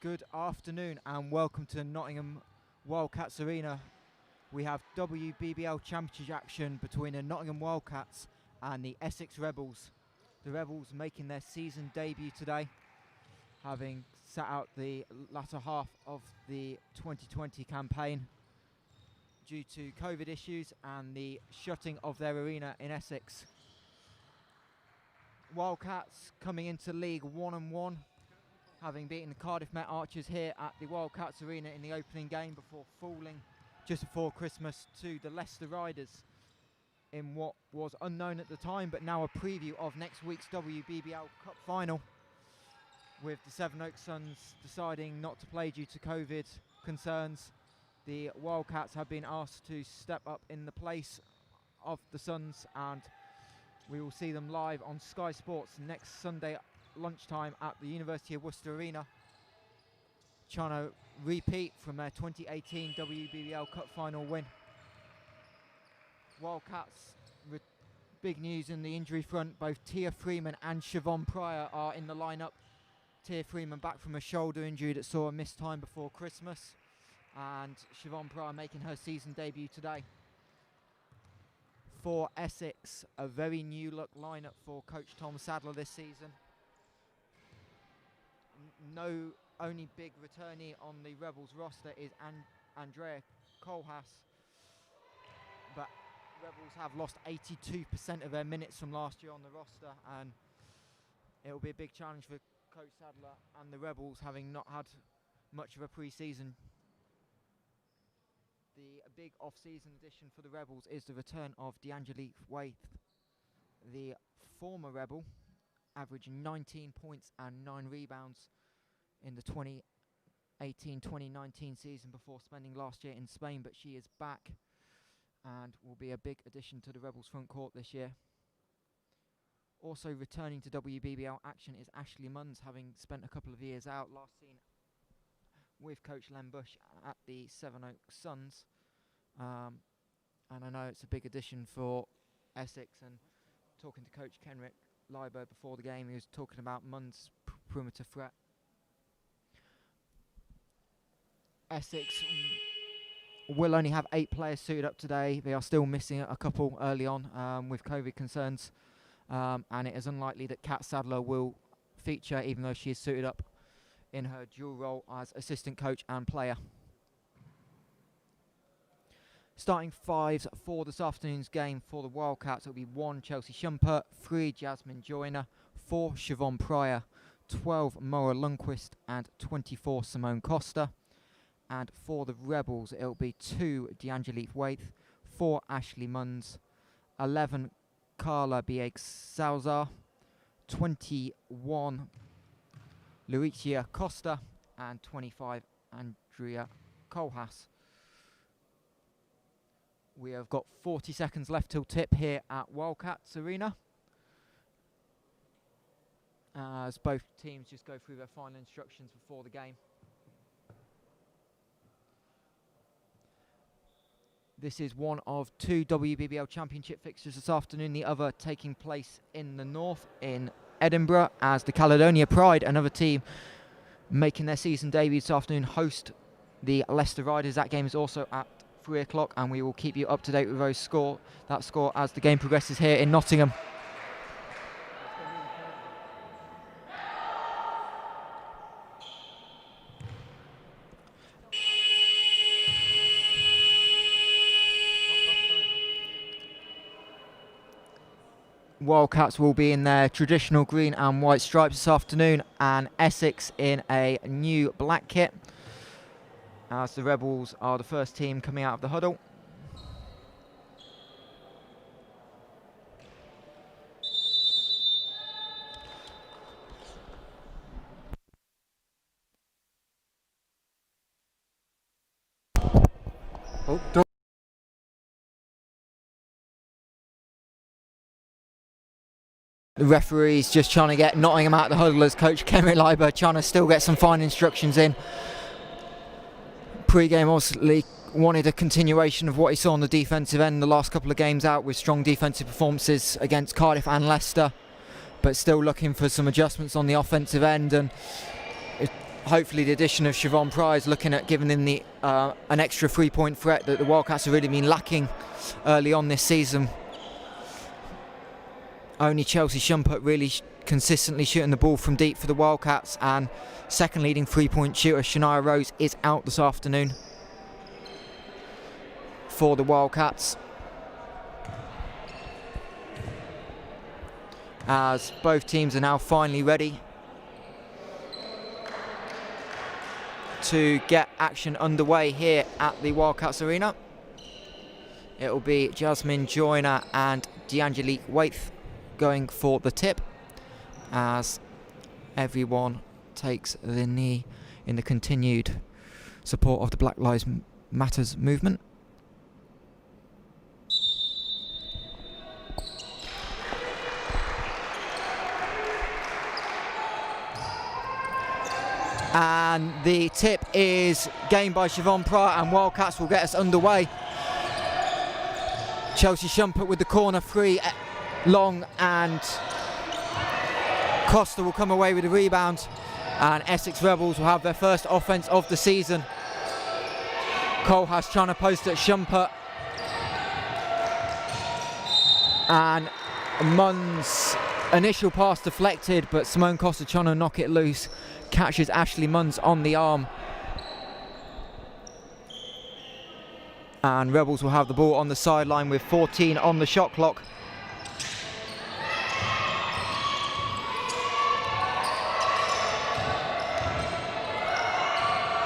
Good afternoon and welcome to Nottingham Wildcats Arena. We have WBBL Championship action between the Nottingham Wildcats and the Essex Rebels. The Rebels making their season debut today, having sat out the latter half of the 2020 campaign due to COVID issues and the shutting of their arena in Essex. Wildcats coming into League 1-1, having beaten the Cardiff Met Archers here at the Wildcats Arena in the opening game before falling just before Christmas to the Leicester Riders in what was unknown at the time, but now a preview of next week's WBBL Cup final, with the Sevenoaks Suns deciding not to play due to COVID concerns. The Wildcats have been asked to step up in the place of the Suns, and we will see them live on Sky Sports next Sunday lunchtime at the University of Worcester Arena, trying to repeat from their 2018 WBBL Cup final win. Wildcats, with big news in the injury front, both Tia Freeman and Siobhan Pryor are in the lineup. Tia Freeman back from a shoulder injury that saw a missed time before Christmas, and Siobhan Pryor making her season debut today. For Essex, a very new look lineup for coach Tom Sadler this season. Only big returnee on the Rebels roster is Andrea Kohlhaas, but Rebels have lost 82% of their minutes from last year on the roster, and it will be a big challenge for coach Sadler and the Rebels, having not had much of a pre-season. The big off-season addition for the Rebels is the return of D'Angelique Waith, the former Rebel, averaging 19 points and 9 rebounds in the 2018-2019 season before spending last year in Spain, but she is back and will be a big addition to the Rebels front court this year. Also returning to WBBL action is Ashley Munns, having spent a couple of years out, last seen with coach Len Bush at the Sevenoaks Suns, and I know it's a big addition for Essex. And talking to coach Kenrick Liebert before the game, he was talking about Munns' perimeter threat. Essex will only have 8 players suited up today. They are still missing a couple early on with COVID concerns, and it is unlikely that Kat Sadler will feature, even though she is suited up in her dual role as assistant coach and player. Starting fives for this afternoon's game for the Wildcats will be 1 Chelsea Shumpert, 3 Jasmine Joyner, 4 Siobhan Pryor, 12 Maura Lundquist and 24 Simone Costa. And for the Rebels, it'll be 2 D'Angelique Waith, 4 Ashley Munns, 11 Carla Bieg-Salzar, 21 Luigia Costa, and 25 Andrea Kohlhaas. We have got 40 seconds left till tip here at Wildcats Arena, as both teams just go through their final instructions before the game. This is one of 2 WBBL Championship fixtures this afternoon, the other taking place in the north in Edinburgh, as the Caledonia Pride, another team making their season debut this afternoon, host the Leicester Riders. That game is also at 3 o'clock, and we will keep you up to date with that score as the game progresses here in Nottingham. Wildcats will be in their traditional green and white stripes this afternoon, and Essex in a new black kit, as the Rebels are the first team coming out of the huddle. The referee's just trying to get Nottingham out of the huddle, as coach Kenrick Liebert trying to still get some fine instructions in. Pre-game obviously wanted a continuation of what he saw on the defensive end the last couple of games out, with strong defensive performances against Cardiff and Leicester, but still looking for some adjustments on the offensive end, and hopefully the addition of Siobhan Pryor is looking at giving them an extra 3-point threat that the Wildcats have really been lacking early on this season. Only Chelsea Shumpert really consistently shooting the ball from deep for the Wildcats, and second leading 3-point shooter Shania Rose is out this afternoon for the Wildcats, as both teams are now finally ready to get action underway here at the Wildcats Arena. It will be Jasmine Joyner and D'Angelique Waith going for the tip, as everyone takes the knee in the continued support of the Black Lives Matters movement. And the tip is gained by Siobhan Pryor, and Wildcats will get us underway. Chelsea Shumpert with the corner free, long, and Costa will come away with the rebound, and Essex Rebels will have their first offence of the season. Kohlhaas trying to post at Shumpert, and Munn's initial pass deflected, but Simone Costa trying to knock it loose, catches Ashley Munns on the arm, and Rebels will have the ball on the sideline with 14 on the shot clock.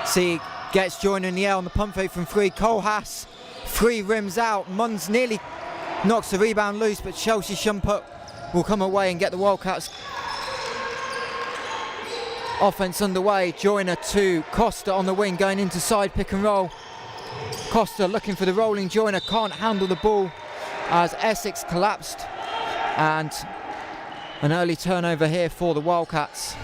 See, gets Joyner in the air on the pump fake from three. Kohlhaas, three rims out. Munns nearly knocks the rebound loose, but Chelsea Shumpert will come away and get the Wildcats offense underway. Joyner to Costa on the wing, going into side pick and roll. Costa looking for the rolling Joyner, can't handle the ball as Essex collapsed, and an early turnover here for the Wildcats.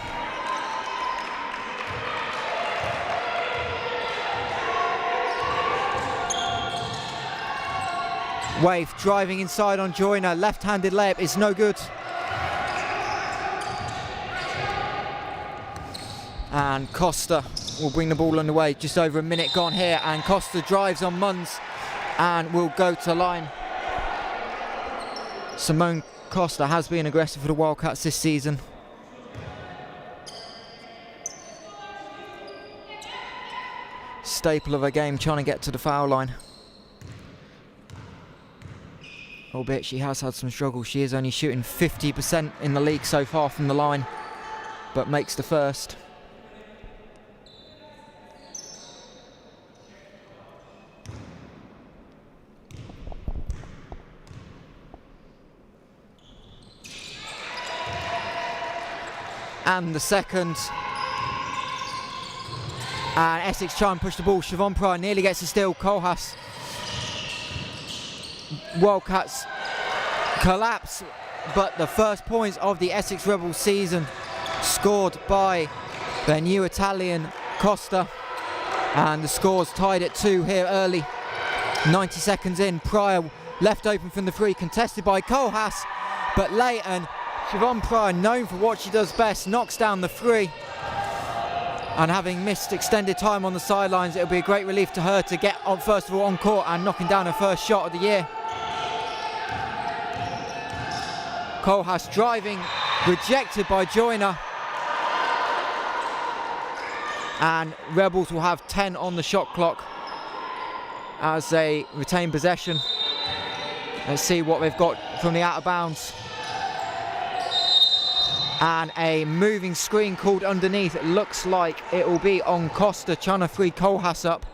Waith driving inside on Joyner, left-handed layup is no good. And Costa will bring the ball underway. Just over a minute gone here, and Costa drives on Munns and will go to line. Simone Costa has been aggressive for the Wildcats this season. Staple of her game, trying to get to the foul line. Albeit she has had some struggles. She is only shooting 50% in the league so far from the line, but makes the first. And the second. And Essex try and push the ball. Siobhan Pryor nearly gets a steal. Kohlhaas. Wildcats collapse, but the first points of the Essex Rebels season scored by their new Italian Costa, and the score's tied at 2 here early. 90 seconds in, Pryor left open from the free, contested by Kohlhaas, but Leighton, Siobhan Pryor, known for what she does best, knocks down the free. And having missed extended time on the sidelines, it'll be a great relief to her to get on, first of all on court and knocking down her first shot of the year. Kohlhaas driving, rejected by Joyner. And Rebels will have 10 on the shot clock as they retain possession. Let's see what they've got from the out of bounds. And a moving screen called underneath. It looks like it will be on Costa, trying to free Kohlhaas up.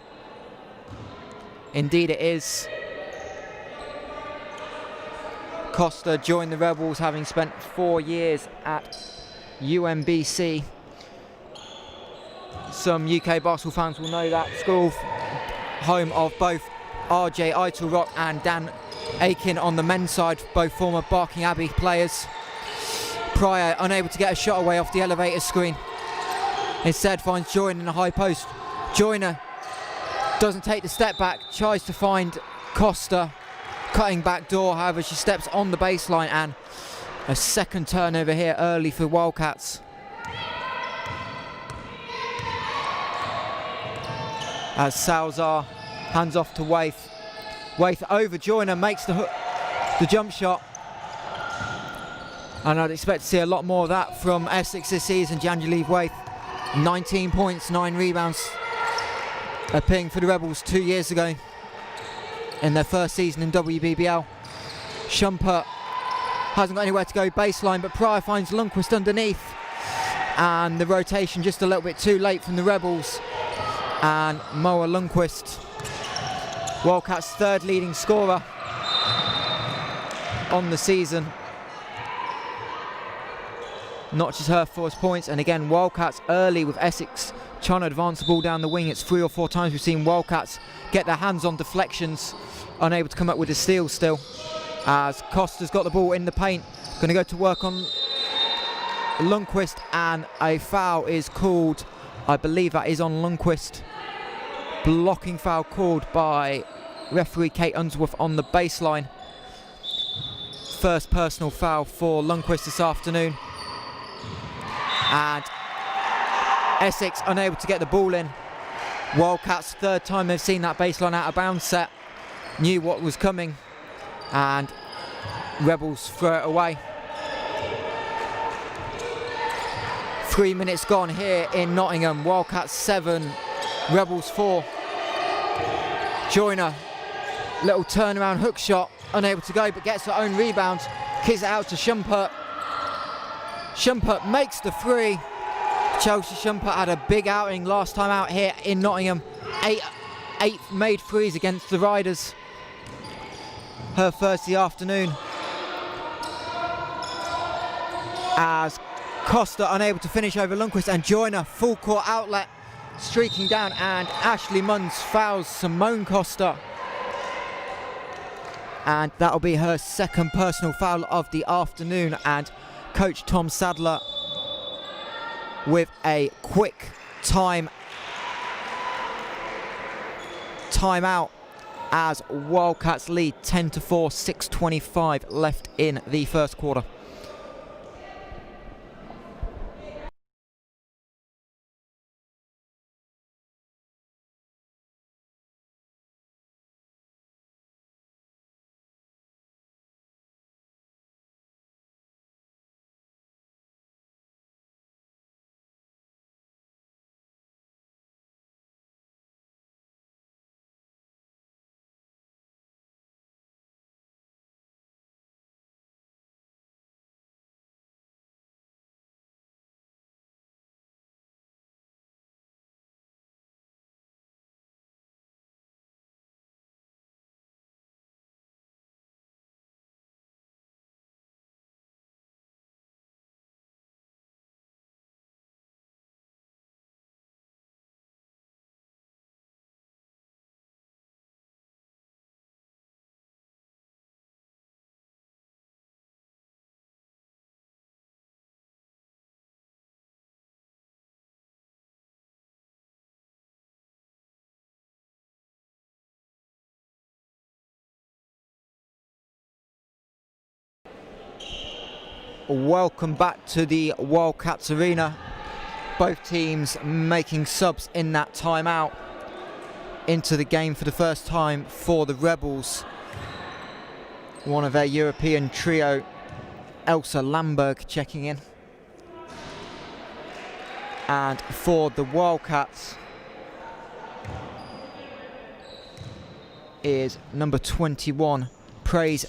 Indeed it is. Costa joined the Rebels having spent 4 years at UMBC. Some UK basketball fans will know that school, home of both RJ Eitelrock and Dan Aiken on the men's side, both former Barking Abbey players. Pryor unable to get a shot away off the elevator screen. Instead finds Joyner in the high post. Joyner doesn't take the step back, tries to find Costa, cutting back door, however she steps on the baseline, and a second turnover here early for Wildcats. as Salzar hands off to Waith. Waith over Joyner, makes the jump shot. And I'd expect to see a lot more of that from Essex this season. Janjaleeve Waith, 19 points, 9 rebounds, appearing for the Rebels 2 years ago in their first season in WBBL. Shumpert hasn't got anywhere to go baseline, but Pryor finds Lundqvist underneath. And the rotation just a little bit too late from the Rebels. And Moa Lundqvist, Wildcats' third leading scorer on the season, notches her first points. And again, Wildcats early with Essex trying to advance the ball down the wing. It's 3 or 4 times we've seen Wildcats get their hands on deflections, unable to come up with a steal still. As Costa's got the ball in the paint, going to go to work on Lundqvist, and a foul is called. I believe that is on Lundqvist. Blocking foul called by referee Kate Unsworth on the baseline. First personal foul for Lundqvist this afternoon. And Essex unable to get the ball in. Wildcats, third time they've seen that baseline out of bounds set. Knew what was coming, and Rebels throw it away. 3 minutes gone here in Nottingham. Wildcats 7, Rebels 4. Joyner, little turnaround hook shot, unable to go, but gets her own rebound. Kicks it out to Shumpert. Shumpert makes the 3. Chelsea Shumpert had a big outing last time out here in Nottingham. Eight made 3s against the Riders. Her first of the afternoon. As Costa unable to finish over Lundqvist, and Joyner full court outlet streaking down, and Ashley Munns fouls Simone Costa, and that'll be her second personal foul of the afternoon. And coach Tom Sadler with a quick timeout as Wildcats lead 10-4, 6:25 left in the first quarter. Welcome back to the Wildcats Arena. Both teams making subs in that timeout. Into the game for the first time for the Rebels, one of their European trio, Elsa Lamberg, checking in. And for the Wildcats is number 21, Praise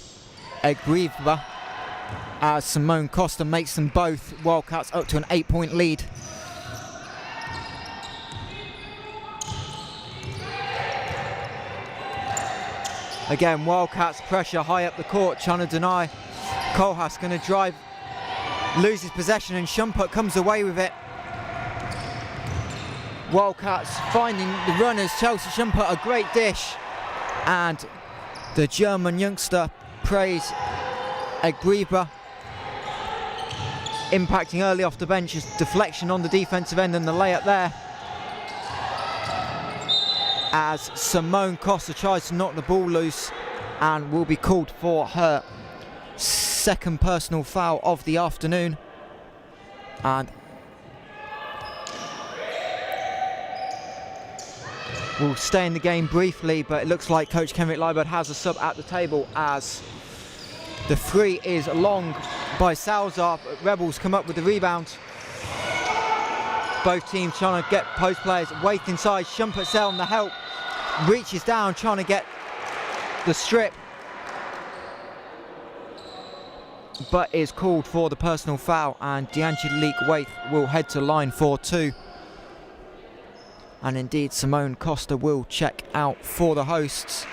Egriva, as Simone Costa makes them both. Wildcats up to an 8-point lead. Again, Wildcats pressure high up the court, trying to deny. Kohlhaas going to drive, loses possession, and Shumpert comes away with it. Wildcats finding the runners. Chelsea Shumpert, a great dish. And the German youngster, Praise Egriba, impacting early off the bench. Is deflection on the defensive end and the layup there. As Simone Costa tries to knock the ball loose and will be called for her second personal foul of the afternoon. And will stay in the game briefly, but it looks like Coach Kenrick Liebert has a sub at the table as the free is long by Salazar, but Rebels come up with the rebound. Both teams trying to get post players. Waith inside, Shumpert's there on the help, reaches down trying to get the strip, but is called for the personal foul, and D'Angelique Waith will head to line for 2. And indeed Simone Costa will check out for the hosts,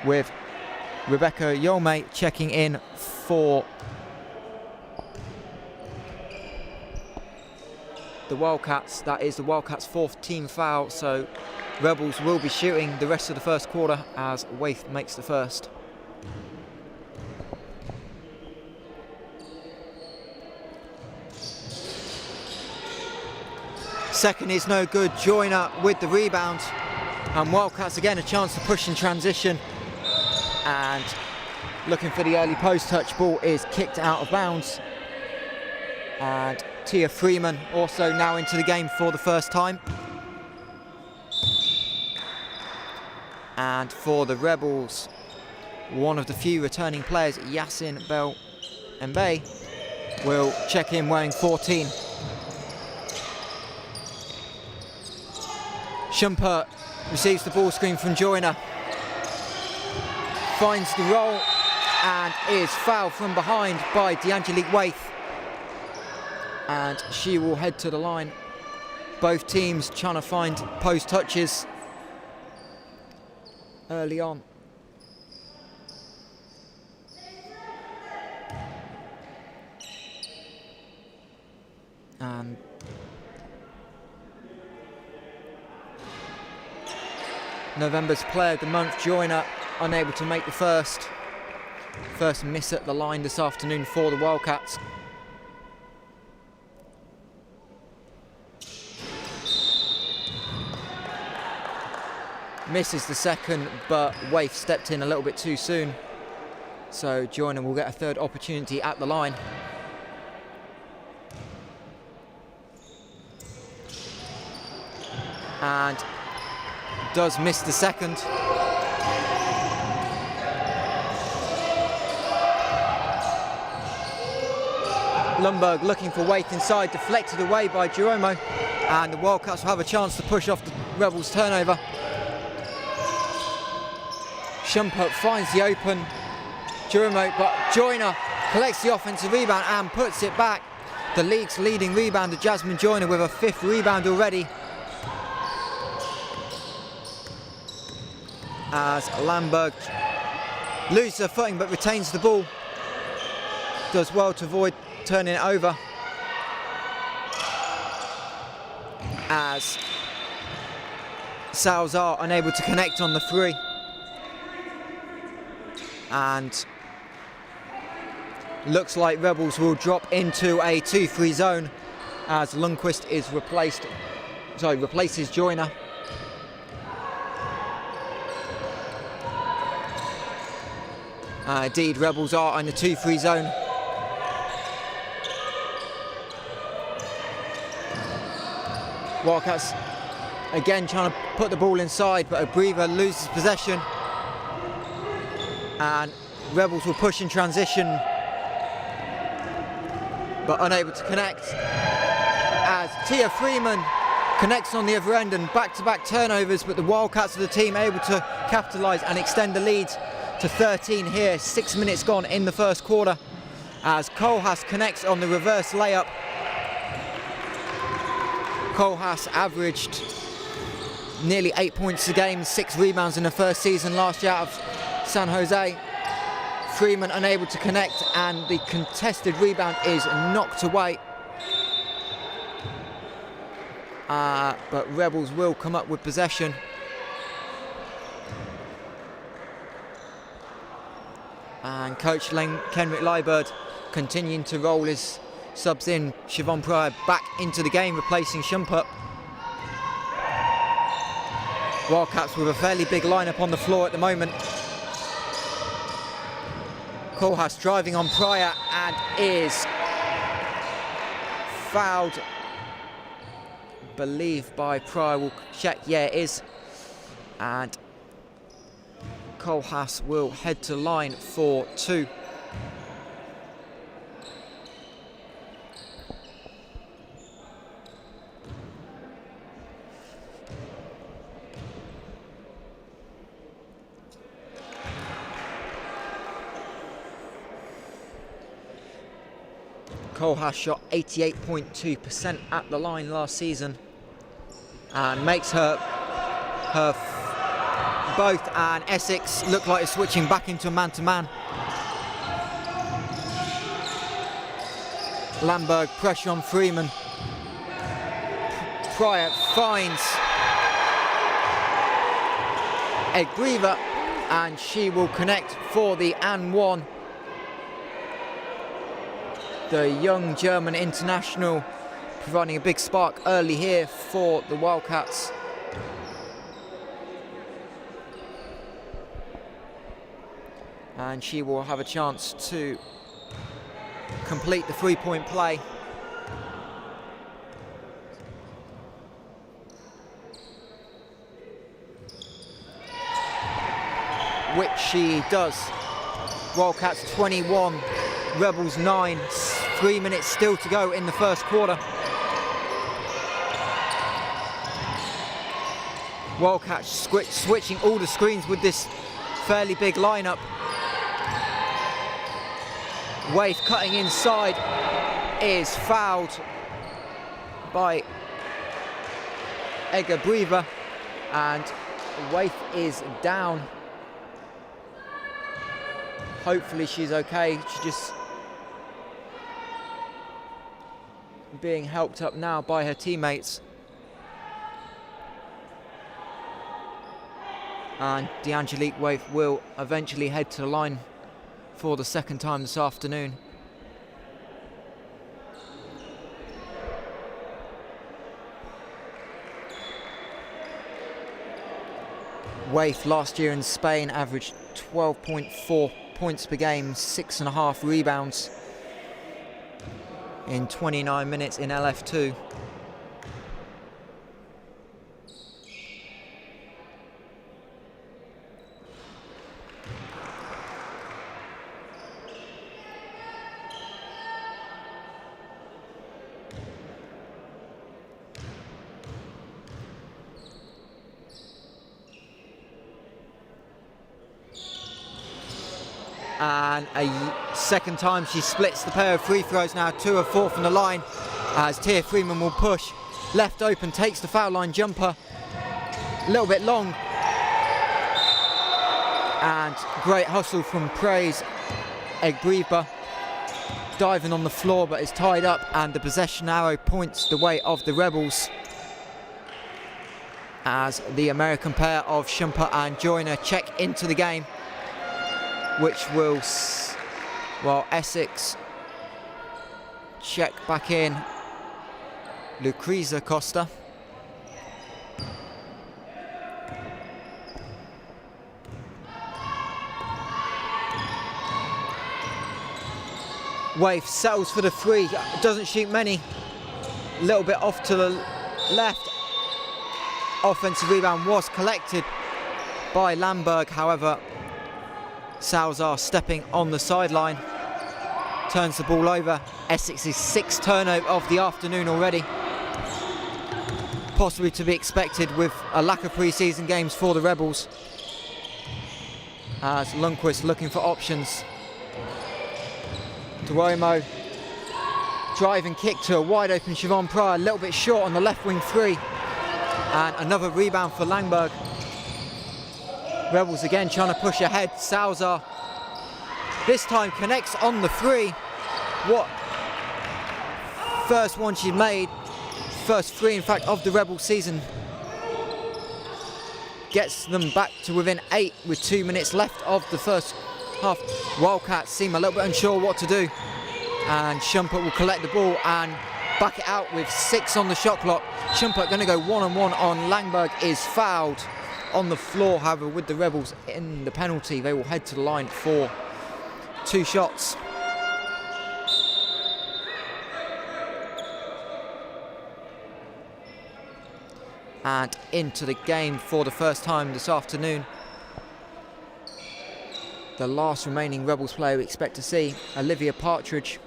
with Rebecca Yolme checking in for the Wildcats. That is the Wildcats' 4th team foul, so Rebels will be shooting the rest of the first quarter as Waith makes the first. Second is no good, Joyner with the rebound, and Wildcats again a chance to push in transition, and looking for the early post touch, ball is kicked out of bounds, and Tia Freeman also now into the game for the first time. And for the Rebels, one of the few returning players, Yasin Bel Mbe, will check in wearing 14. Shumpert receives the ball screen from Joyner, finds the roll and is fouled from behind by D'Angelique Waith, and she will head to the line. Both teams trying to find post touches early on. And November's player of the month, Joyner, unable to make the first miss at the line this afternoon for the Wildcats. Misses the second, but Waith stepped in a little bit too soon, so Joyner will get a third opportunity at the line. And does miss the second. Lundberg looking for Waith inside, deflected away by Giromo, and the Wildcats will have a chance to push off the Rebels' turnover. Shumpert finds the open Giromo, but Joyner collects the offensive rebound and puts it back. The league's leading rebounder, Jasmine Joyner, with a 5th rebound already, as Lundberg loses her footing but retains the ball. Does well to avoid turning it over, as Salazar unable to connect on the 3. And looks like Rebels will drop into a 2-3 zone as Lundqvist is replaces Joyner. Indeed, Rebels are in the 2-3 zone. Wildcats again trying to put the ball inside, but Abriva loses possession. And Rebels will push in transition, but unable to connect, as Tia Freeman connects on the other end, and back-to-back turnovers, but the Wildcats are the team able to capitalise and extend the lead to 13 here. 6 minutes gone in the first quarter, as Kohlhaas connects on the reverse layup. Kohlhaas averaged nearly 8 points a game, 6 rebounds in the first season last year out of San Jose. Freeman unable to connect, and the contested rebound is knocked away. But Rebels will come up with possession. And Coach Kenrick Liebert continuing to roll his subs in. Siobhan Pryor back into the game, replacing Shumpert. Wildcats with a fairly big lineup on the floor at the moment. Kohlhaas driving on Pryor and is fouled believe by Pryor. We'll check. Yeah, it is. And Kohlhaas will head to line for 2. Kohlhaas shot 88.2% at the line last season and makes her both, and Essex look like it's switching back into a man-to-man. Lamberg pressure on Freeman. Pryor finds Egbreva and she will connect for the and 1. The young German international providing a big spark early here for the Wildcats. And she will have a chance to complete the 3-point play. Which she does. Wildcats 21, Rebels 9, 3 minutes still to go in the first quarter. Wildcats switching all the screens with this fairly big lineup. Waif cutting inside is fouled by Egbreva and Waif is down. Hopefully she's okay. She's just being helped up now by her teammates. And DeAngelique Waif will eventually head to the line for the second time this afternoon. Waif last year in Spain averaged 12.4 points per game, 6.5 rebounds in 29 minutes in LF2. And a second time she splits the pair of free throws now, 2 of 4 from the line, as Tia Freeman will push. Left open, takes the foul line jumper. A little bit long. And great hustle from Praise. Egbreva diving on the floor but is tied up, and the possession arrow points the way of the Rebels as the American pair of Shumpert and Joyner check into the game, which will, while Essex check back in Lucreza Costa. Waif settles for the 3, doesn't shoot many, a little bit off to the left. Offensive rebound was collected by Lamberg, however Salazar stepping on the sideline, turns the ball over. Essex's 6th turnover of the afternoon already. Possibly to be expected with a lack of pre-season games for the Rebels, as Lundqvist looking for options. Duomo, driving kick to a wide open Siobhan Pryor, a little bit short on the left wing 3. And another rebound for Lamberg. Rebels again trying to push ahead. Salazar this time connects on the 3. What first one she's made, first 3 in fact of the Rebel season. Gets them back to within 8 with 2 minutes left of the first half. Wildcats seem a little bit unsure what to do, and Shumpert will collect the ball and back it out with 6 on the shot clock. Shumpert going to go one-on-one on Lamberg, is fouled on the floor. However, with the Rebels in the penalty, they will head to the line for 2 shots. And into the game for the first time this afternoon. The last remaining Rebels player we expect to see, Olivia Partridge.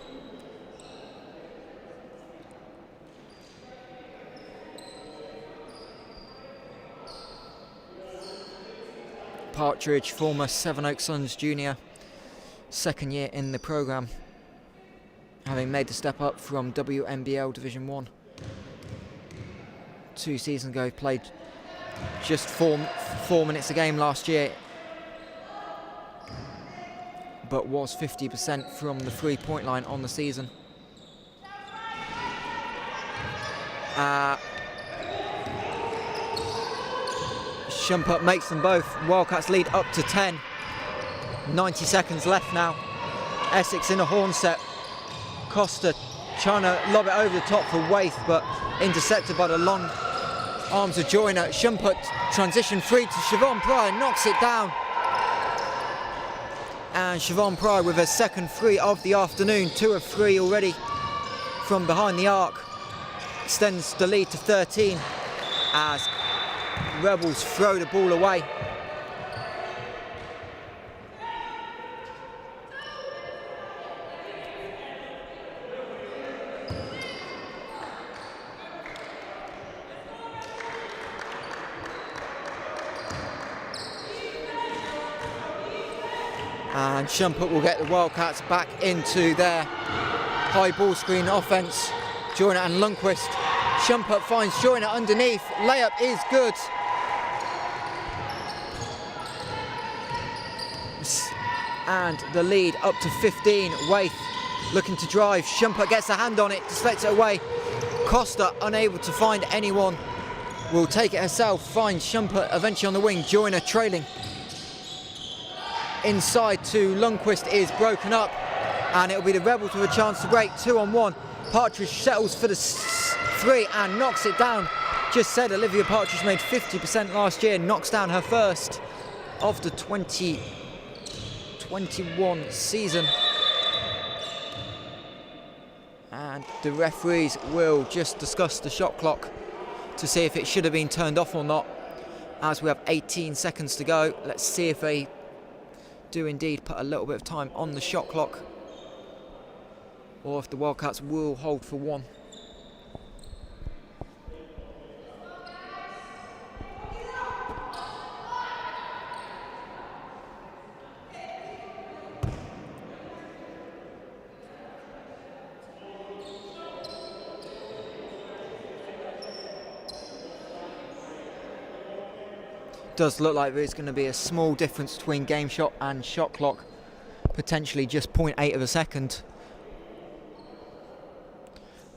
Partridge, former Sevenoaks Suns junior, second year in the programme, having made the step up from WBBL Division 1. 2 seasons ago, played just four minutes a game last year, but was 50% from the 3-point line on the season. Shumpert makes them both. Wildcats lead up to 10. 90 seconds left now. Essex in a horn set. Costa trying to lob it over the top for Waith, but intercepted by the long arms of Joyner. Shumpert transition free to Siobhan Pryor, knocks it down. And Siobhan Pryor with her second free of the afternoon, 2 of 3 already from behind the arc. Extends the lead to 13 as Rebels throw the ball away. And Shumpert will get the Wildcats back into their high ball screen offence. Joyner and Lundqvist. Shumpert finds Joyner underneath. Layup is good. And the lead up to 15. Waith looking to drive. Shumpert gets a hand on it, deflects it away. Costa unable to find anyone. Will take it herself. Finds Shumpert eventually on the wing. Joyner trailing. Inside to Lundqvist is broken up, and it'll be the Rebels with a chance to break. 2-on-1. Partridge settles for the 3 and knocks it down. Just said Olivia Partridge made 50% last year, knocks down her first of the 2021 season. And the referees will just discuss the shot clock to see if it should have been turned off or not, as we have 18 seconds to go. Let's see if they do indeed put a little bit of time on the shot clock, or if the Wildcats will hold for 1. Does look like there's going to be a small difference between game shot and shot clock, potentially just 0.8 of a second,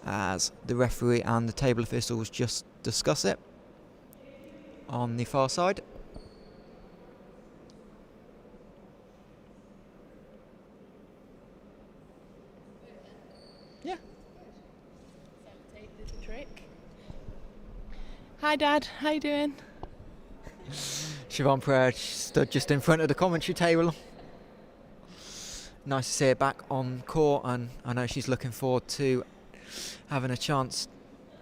as the referee and the table officials just discuss it on the far side. Yeah. The trick. Hi Dad, how you doing? Siobhan Pryor stood just in front of the commentary table. Nice to see her back on court, and I know she's looking forward to having a chance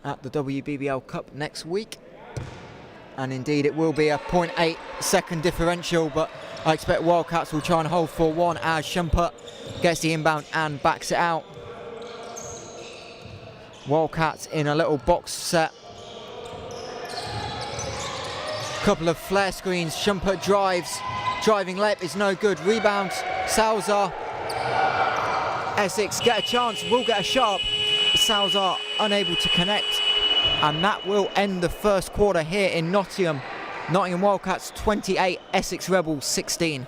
at the WBBL Cup next week. And indeed it will be a 0.8 second differential, but I expect Wildcats will try and hold for 1 as Shumpert gets the inbound and backs it out. Wildcats in a little box set. Couple of flare screens. Shumpert drives. Driving layup is no good. Rebound. Salzar. Essex get a chance. Will get a shot. Salzar unable to connect. And that will end the first quarter here in Nottingham. Nottingham Wildcats 28. Essex Rebels 16.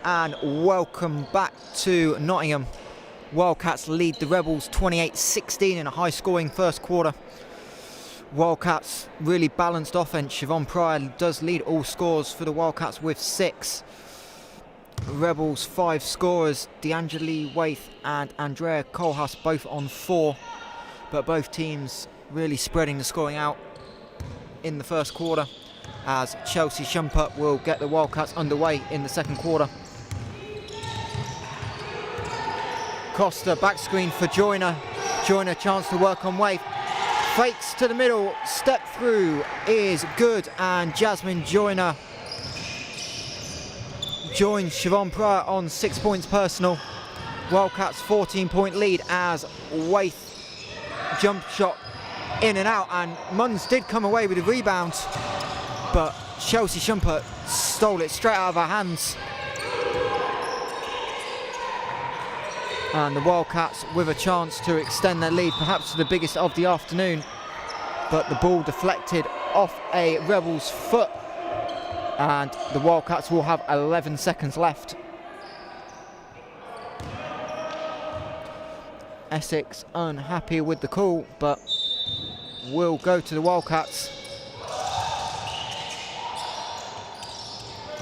and welcome back to Nottingham. Wildcats lead the Rebels 28-16 in a high-scoring first quarter. Wildcats really balanced offense. Siobhan Pryor does lead all scorers for the Wildcats with 6. Rebels 5 scorers, D'Angeli Waith and Andrea Kohlhaas both on 4, but both teams really spreading the scoring out in the first quarter, as Chelsea Shumpert will get the Wildcats underway in the second quarter. Costa back screen for Joyner. Joyner chance to work on Waith. Fakes to the middle, step through is good, and Jasmine Joyner joins Siobhan Pryor on 6 points personal. Wildcats 14-point lead as Waith jump shot in and out, and Munns did come away with a rebound, but Chelsea Shumpert stole it straight out of her hands. And the Wildcats with a chance to extend their lead, perhaps to the biggest of the afternoon, but the ball deflected off a Rebels foot, and the Wildcats will have 11 seconds left. Essex unhappy with the call, but will go to the Wildcats.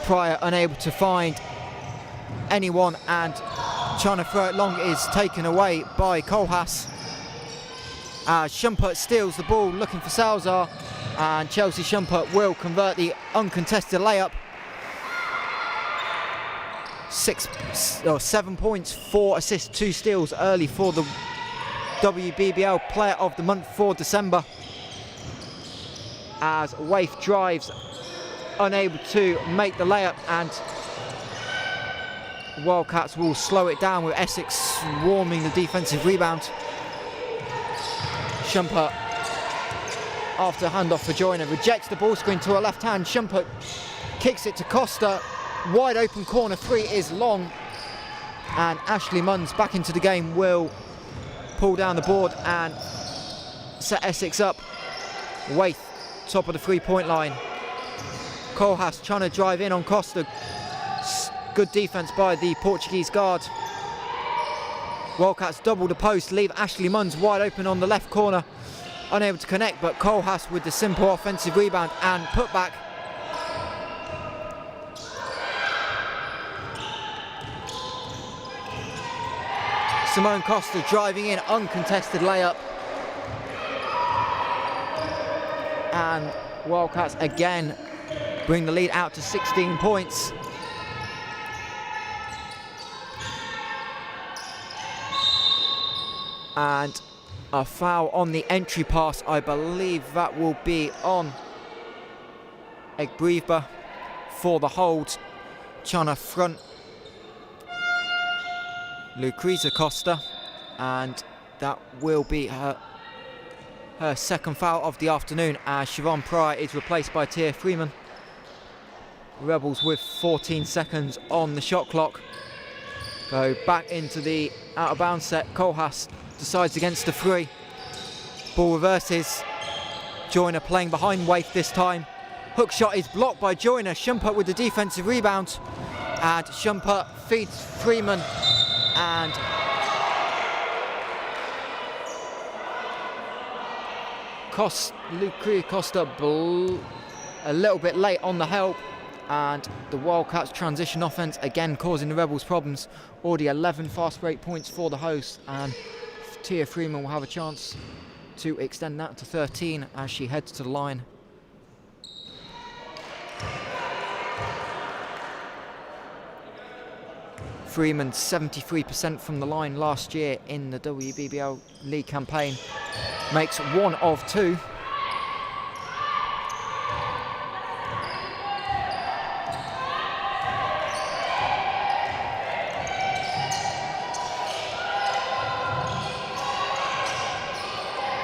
Pryor unable to find anyone, and trying to throw it long is taken away by Kohlhaas. Shumpert steals the ball looking for Salzar, and Chelsea Shumpert will convert the uncontested layup. 7 points, 4 assists, 2 steals early for the WBBL Player of the Month for December, as Waith drives, unable to make the layup, and Wildcats will slow it down with Essex swarming the defensive rebound. Shumpert, after handoff for Joyner, rejects the ball screen to her left hand. Shumpert kicks it to Costa. Wide open corner 3 is long, and Ashley Munns back into the game will pull down the board and set Essex up. Waith, top of the 3-point line. Kohlhaas trying to drive in on Costa. Good defence by the Portuguese guard. Wildcats double the post, leave Ashley Munns wide open on the left corner. Unable to connect, but Kohlhaas with the simple offensive rebound and putback. Simone Costa driving in, uncontested layup. And Wildcats again bring the lead out to 16 points. And a foul on the entry pass. I believe that will be on Egbrieva for the hold. Trying to front Lucrezia Costa, and that will be her second foul of the afternoon, as Siobhan Pryor is replaced by Tia Freeman. Rebels with 14 seconds on the shot clock. Go back into the out of bounds set. Kohlhaas decides against the 3. Ball reverses. Joyner playing behind Waith this time. Hook shot is blocked by Joyner. Shumpert with the defensive rebound, and Shumpert feeds Freeman, and Lucrezia Costa a little bit late on the help, and the Wildcats transition offense again causing the Rebels problems. Already 11 fast break points for the host, and Tia Freeman will have a chance to extend that to 13 as she heads to the line. Freeman 73% from the line last year in the WBBL League campaign. Makes 1 of 2.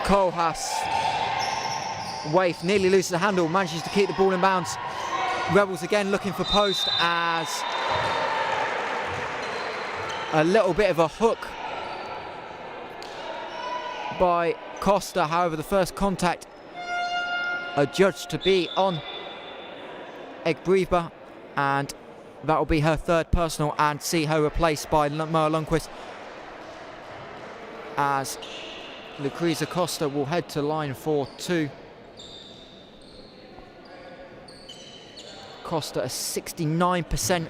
Kohlhaas. Waith nearly loses the handle, manages to keep the ball in bounds. Rebels again looking for post, as a little bit of a hook by Costa. However, the first contact adjudged to be on Egbrieva, and That will be her third personal and see her replaced by Moa Lundqvist, as Lucrezia Costa will head to line for 2. Costa, a 69%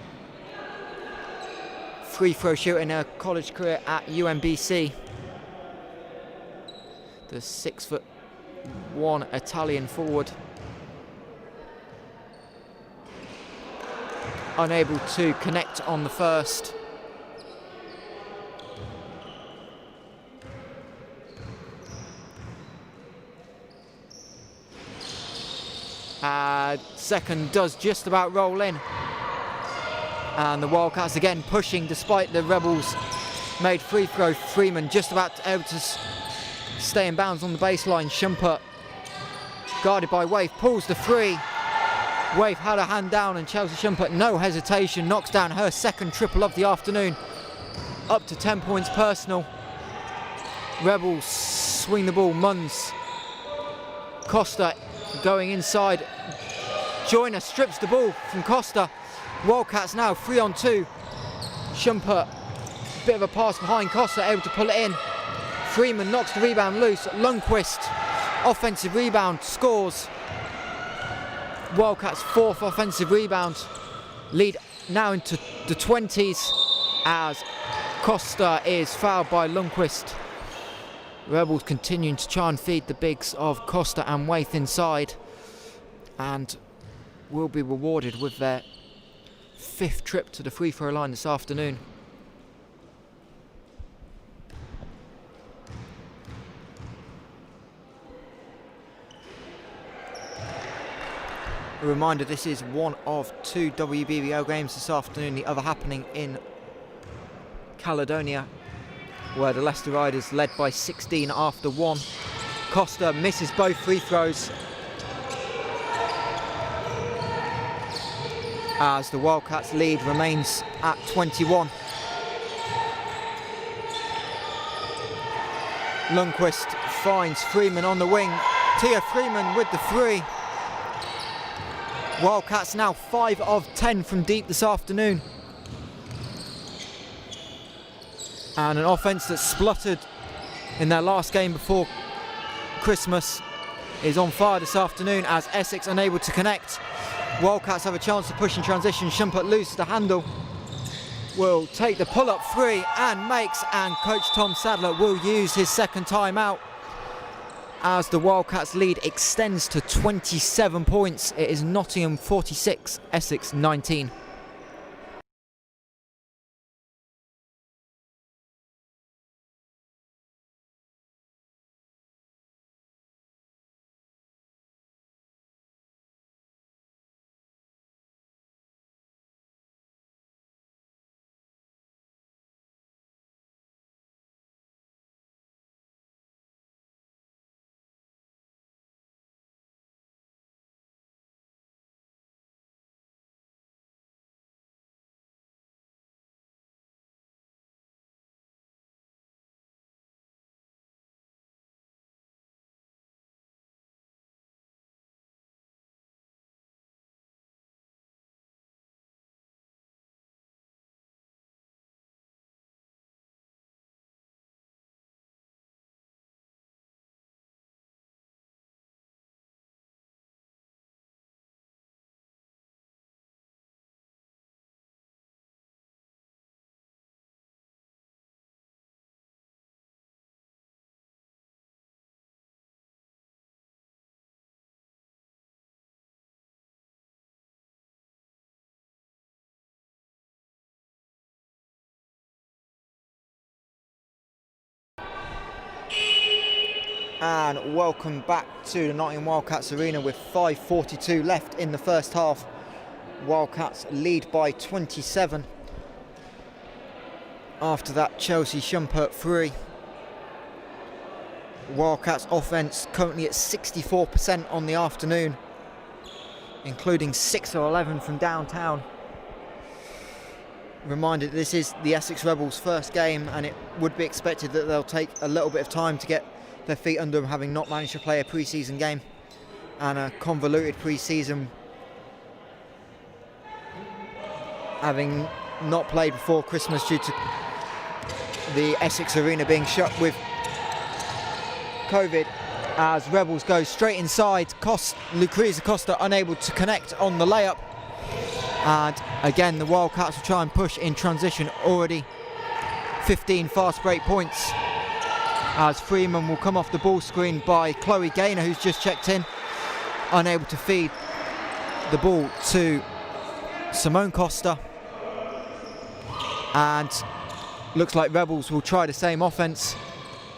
free throw shooter in her college career at UMBC. The 6'1" Italian forward. Unable to connect on the first. Second does just about roll in. And the Wildcats again pushing despite the Rebels made free throw. Freeman just about able to stay in bounds on the baseline. Shumpert guarded by Waif, pulls the 3. Waif had her hand down and Chelsea Shumpert, no hesitation, knocks down her second triple of the afternoon. Up to 10 points personal. Rebels swing the ball. Munns. Costa going inside. Joyner strips the ball from Costa. Wildcats now 3-on-2. Shumpert, bit of a pass behind Costa, able to pull it in. Freeman knocks the rebound loose. Lundqvist, offensive rebound, scores. Wildcats' 4th offensive rebound. Lead now into the 20s as Costa is fouled by Lundqvist. Rebels continuing to try and feed the bigs of Costa and Waith inside, and will be rewarded with their 5th trip to the free throw line this afternoon. A reminder, this is one of 2 WBBL games this afternoon, the other happening in Caledonia, where the Leicester Riders led by 16 after 1. Costa misses both free throws as the Wildcats lead remains at 21. Lundqvist finds Freeman on the wing. Tia Freeman with the 3. Wildcats now 5 of 10 from deep this afternoon. And an offence that spluttered in their last game before Christmas is on fire this afternoon as Essex unable to connect. Wildcats have a chance to push in transition. Shumpert loses the handle. Will take the pull-up 3 and makes, and coach Tom Sadler will use his second timeout as the Wildcats lead extends to 27 points. It is Nottingham 46, Essex 19. And welcome back to the Nottingham Wildcats arena with 5:42 left in the first half. Wildcats lead by 27. After that, Chelsea Shumpert 3. Wildcats offence currently at 64% on the afternoon, including 6 or 11 from downtown. Reminder, this is the Essex Rebels' first game, and it would be expected that they'll take a little bit of time to get their feet under them, having not managed to play a pre-season game and a convoluted pre-season having not played before Christmas due to the Essex arena being shut with COVID, as Rebels go straight inside. Lucrezia Costa unable to connect on the layup, and again the Wildcats will try and push in transition. Already 15 fast break points, as Freeman will come off the ball screen by Chloe Gaynor, who's just checked in, unable to feed the ball to Simone Costa, and looks like Rebels will try the same offense.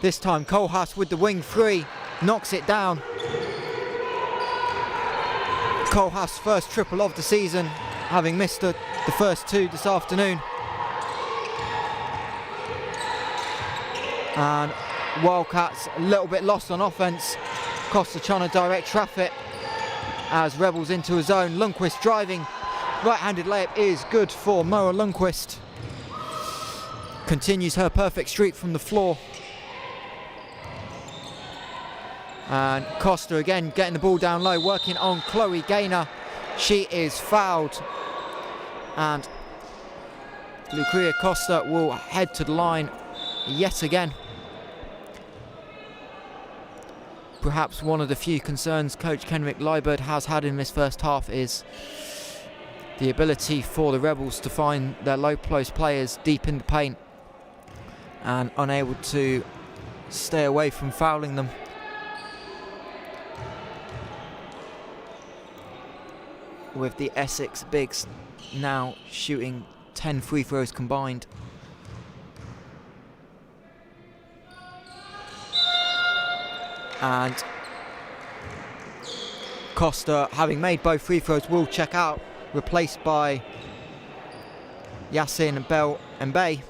This time Kohlhaas with the wing three, knocks it down. Kohlhaas' first triple of the season, having missed the first two this afternoon. And Wildcats a little bit lost on offense. Costa trying to direct traffic as Rebels into a zone. Lundqvist driving, right-handed layup is good for Moa Lundqvist. Continues her perfect streak from the floor. And Costa again getting the ball down low, working on Chloe Gaynor. She is fouled, and Lucrezia Costa will head to the line yet again. Perhaps one of the few concerns Coach Kenrick Liebert has had in this first half is the ability for the Rebels to find their low post players deep in the paint and unable to stay away from fouling them. With the Essex bigs now shooting 10 free throws combined. And Costa, having made both free throws, will check out, replaced by Yassin Bell Mbaye.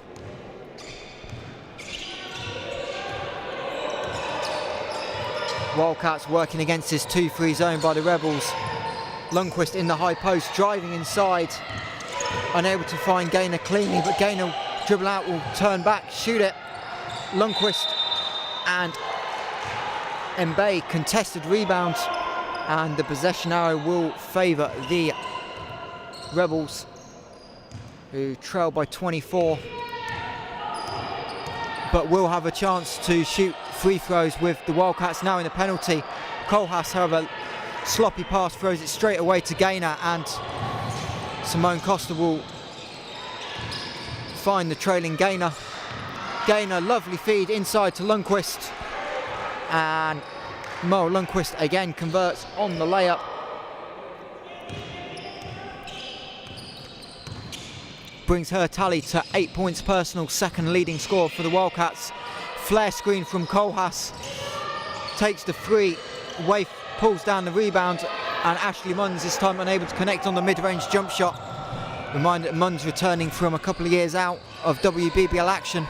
Wildcats working against this 2-3 zone by the Rebels. Lundqvist in the high post, driving inside, unable to find Gaynor cleanly, but Gaynor dribble out, will turn back, shoot it. Lundqvist and Mbaye contested rebound, and the possession arrow will favour the Rebels, who trail by 24, but will have a chance to shoot free throws with the Wildcats now in the penalty. Kohlhaas, however, sloppy pass, throws it straight away to Gaynor, and Simone Costa will find the trailing Gaynor. Gaynor, lovely feed inside to Lundqvist, and Mo Lundqvist again converts on the layup. Brings her tally to 8 points personal, second leading scorer for the Wildcats. Flare screen from Kohlhaas, takes the three, Waif pulls down the rebound, and Ashley Munns this time unable to connect on the mid-range jump shot. Reminder that Munns returning from a couple of years out of WBBL action,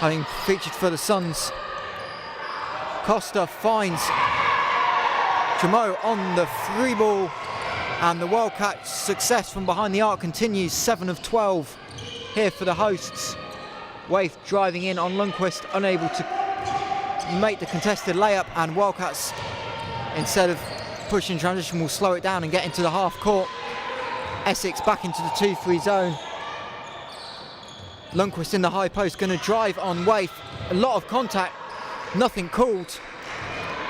having featured for the Suns. Costa finds Jamo on the free ball, and the Wildcats' success from behind the arc continues. 7 of 12 here for the hosts. Waif driving in on Lundqvist, unable to make the contested layup, and Wildcats, instead of pushing transition, will slow it down and get into the half court. Essex back into the 2-3 zone. Lundqvist in the high post, going to drive on Waif. A lot of contact, nothing called,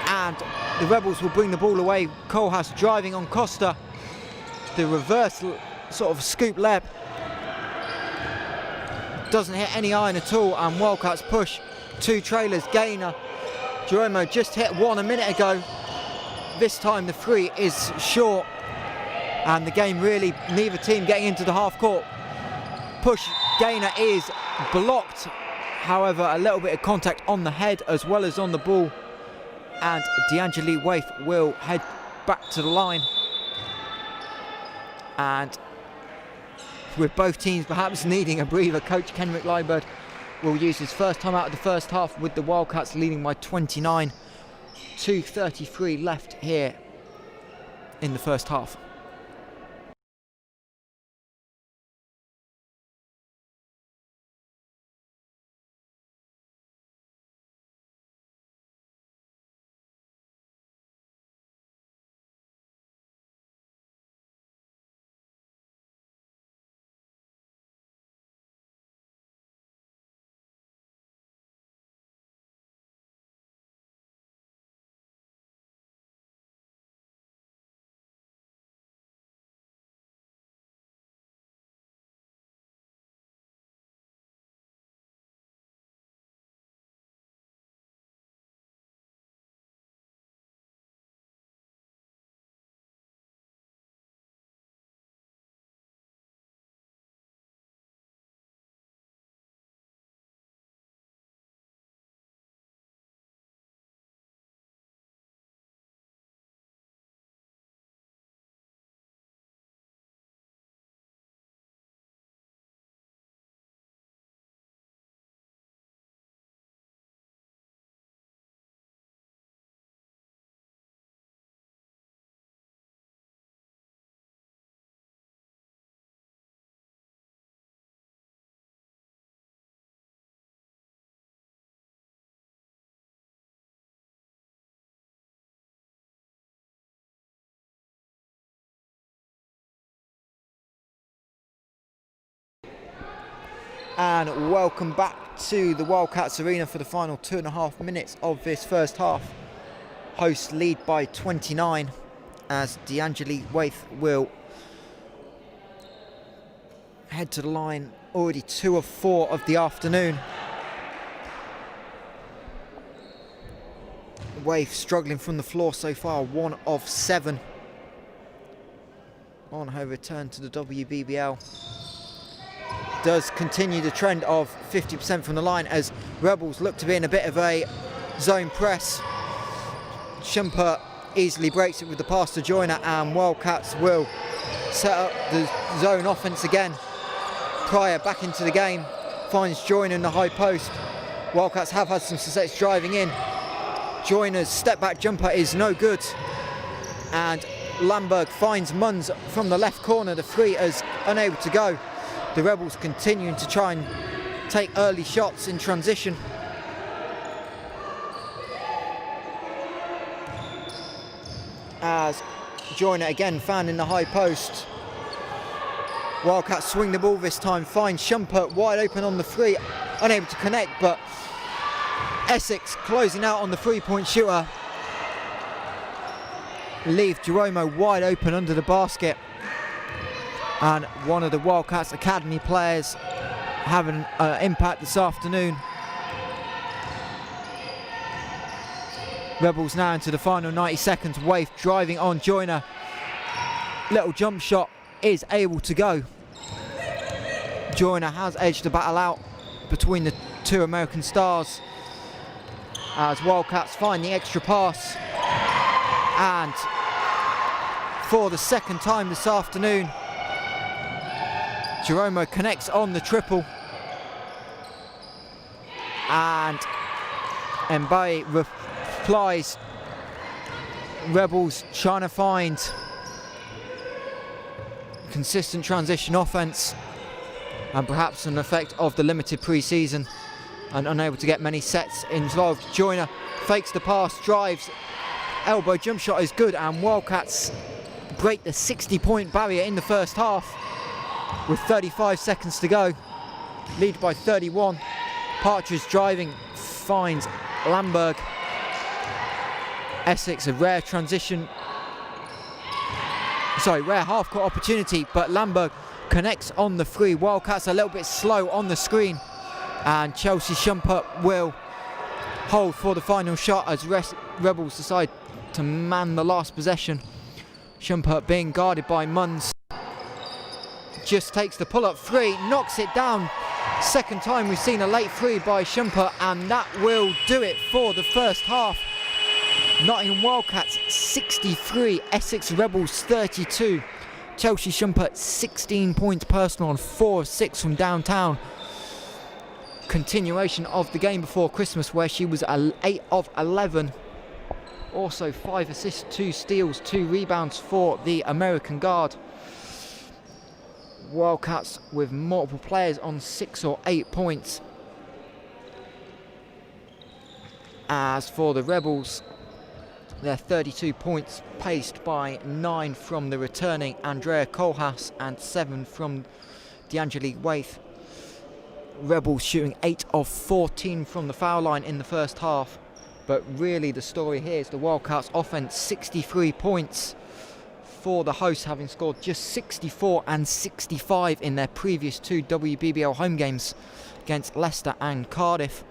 and the Rebels will bring the ball away. Kohlhaas driving on Costa. The reverse sort of scoop layup doesn't hit any iron at all, and Wildcats push. Two trailers. Gaynor, Jeromo just hit one a minute ago. This time the three is short, and the game really, neither team getting into the half court. Push Gaynor is blocked, however a little bit of contact on the head as well as on the ball, and D'Angeli Waif will head back to the line. And with both teams perhaps needing a breather, Coach Kenrick Liebert will use his first time out of the first half, with the Wildcats leading by 29. 2:33 left here in the first half. And welcome back to the Wildcats Arena for the final 2.5 minutes of this first half. Hosts lead by 29 as D'Angeli Waith will head to the line, already 2 of 4 of the afternoon. Waith struggling from the floor so far, 1 of 7 on her return to the WBBL. Does continue the trend of 50% from the line as Rebels look to be in a bit of a zone press. Shumpert easily breaks it with the pass to Joyner, and Wildcats will set up the zone offense again. Pryor back into the game, finds Joyner in the high post. Wildcats have had some success driving in. Joyner's step back jumper is no good, and Lamberg finds Munns from the left corner. The three is unable to go. The Rebels continuing to try and take early shots in transition. As Joyner again found in the high post. Wildcats swing the ball this time, find Shumpert wide open on the three, unable to connect, but Essex closing out on the three-point shooter. Leave Jeromo wide open under the basket. And one of the Wildcats Academy players having an impact this afternoon. Rebels now into the final 90 seconds. Waith driving on Joyner. Little jump shot is able to go. Joyner has edged the battle out between the two American stars as Wildcats find the extra pass, and for the second time this afternoon Jeromo connects on the triple, and Mbaye replies. Rebels trying to find consistent transition offense, and perhaps an effect of the limited pre-season, and unable to get many sets involved. Joyner fakes the pass, drives, elbow jump shot is good, and Wildcats break the 60-point barrier in the first half with 35 seconds to go. Lead by 31. Partridge driving, finds Lamberg. Essex, a rare half-court opportunity, but Lamberg connects on the three. Wildcats a little bit slow on the screen, and Chelsea Shumpert will hold for the final shot as Rebels decide to man the last possession. Shumpert being guarded by Munns. Just takes the pull-up three, knocks it down. Second time we've seen a late three by Shumpert, and that will do it for the first half. Nottingham Wildcats 63, Essex Rebels 32. Chelsea Shumpert 16 points personal and 4 of 6 from downtown. Continuation of the game before Christmas where she was 8 of 11. Also 5 assists, 2 steals, 2 rebounds for the American guard. Wildcats with multiple players on 6 or 8 points. As for the Rebels, they're 32 points, paced by 9 from the returning Andrea Kohlhaas and 7 from D'Angeli Waith. Rebels shooting 8 of 14 from the foul line in the first half. But really the story here is the Wildcats offense, 63 points for the hosts, having scored just 64 and 65 in their previous 2 WBBL home games against Leicester and Cardiff.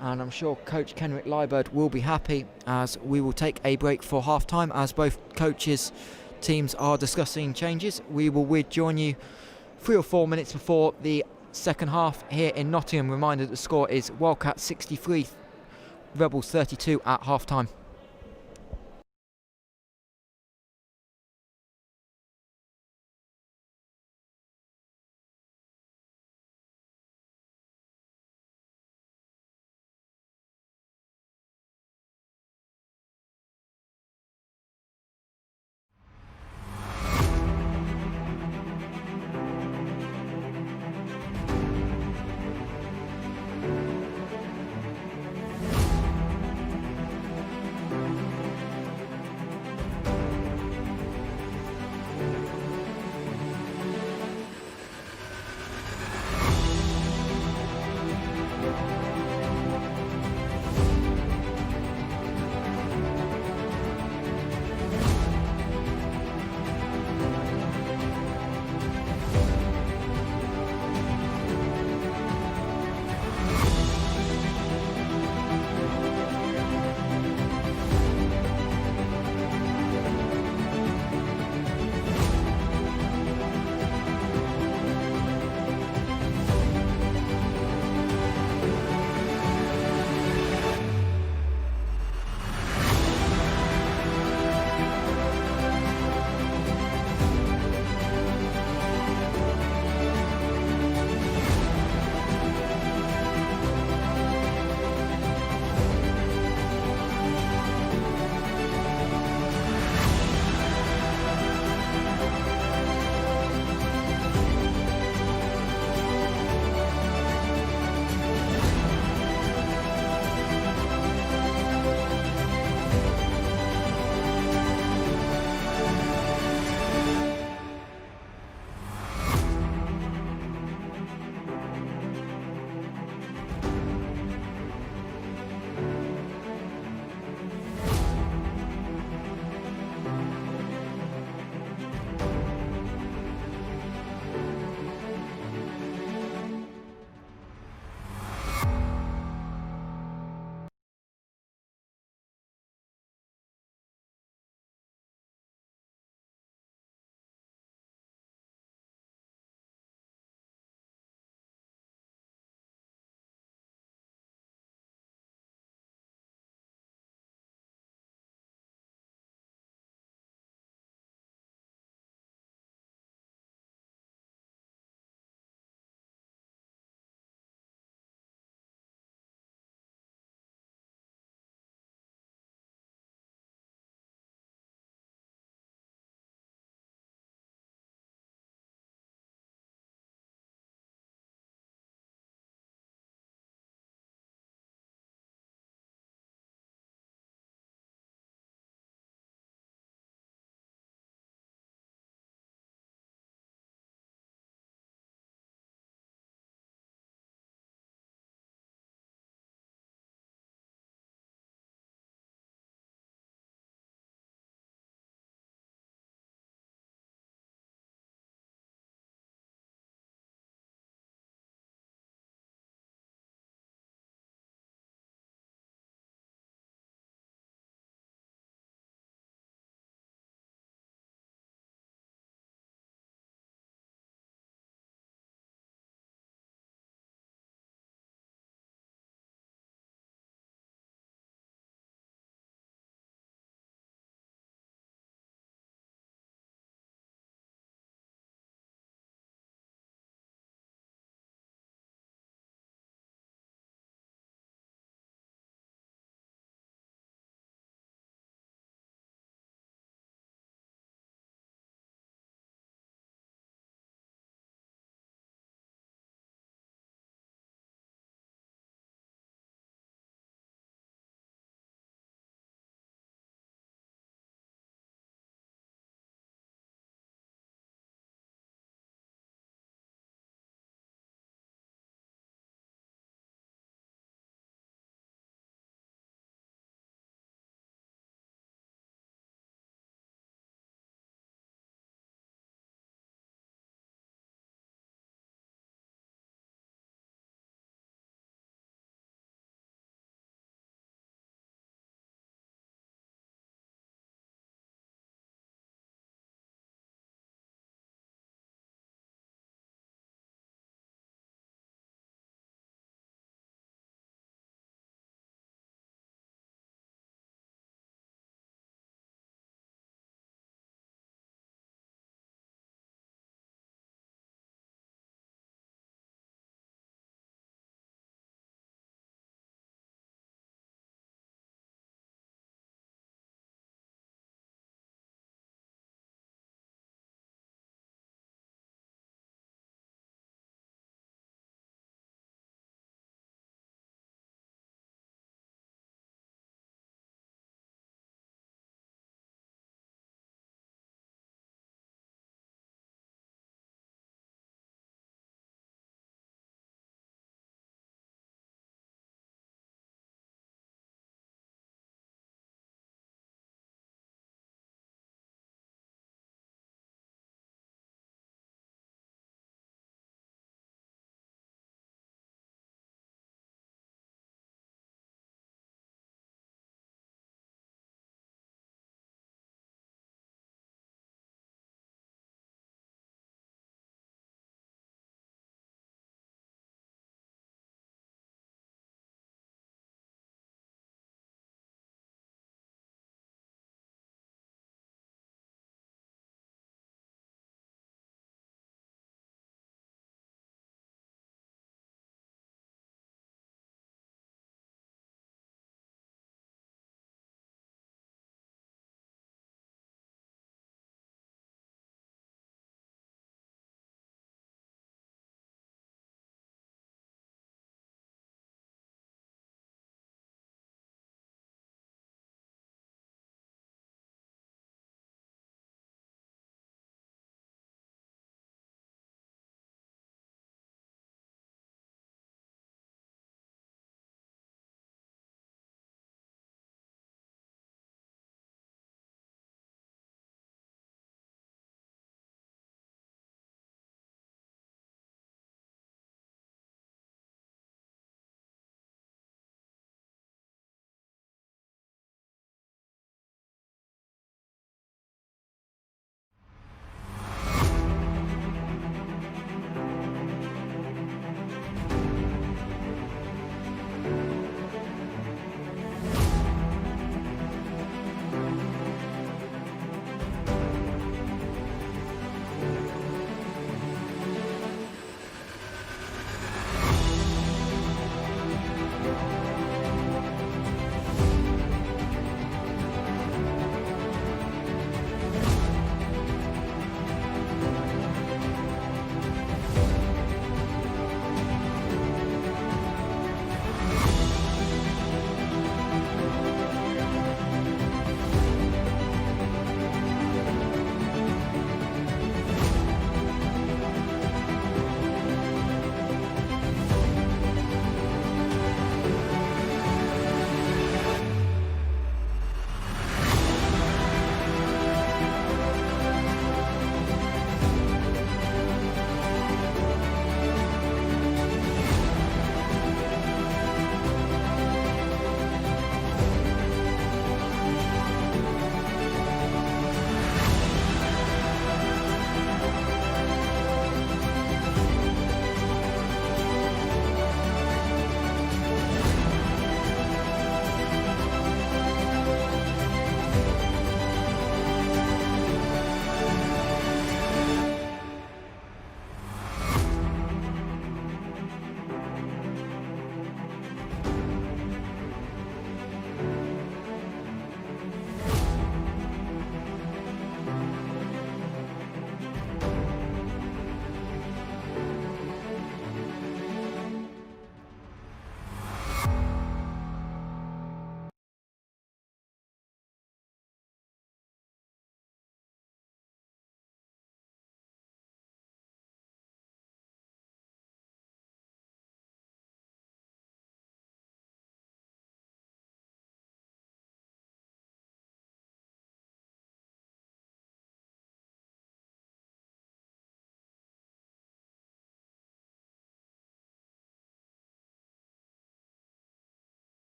And I'm sure Coach Kenrick Liebert will be happy, as we will take a break for half time as both coaches' teams are discussing changes. We will rejoin you 3 or 4 minutes before the second half here in Nottingham. Reminder that the score is Wildcats 63, Rebels 32 at half time.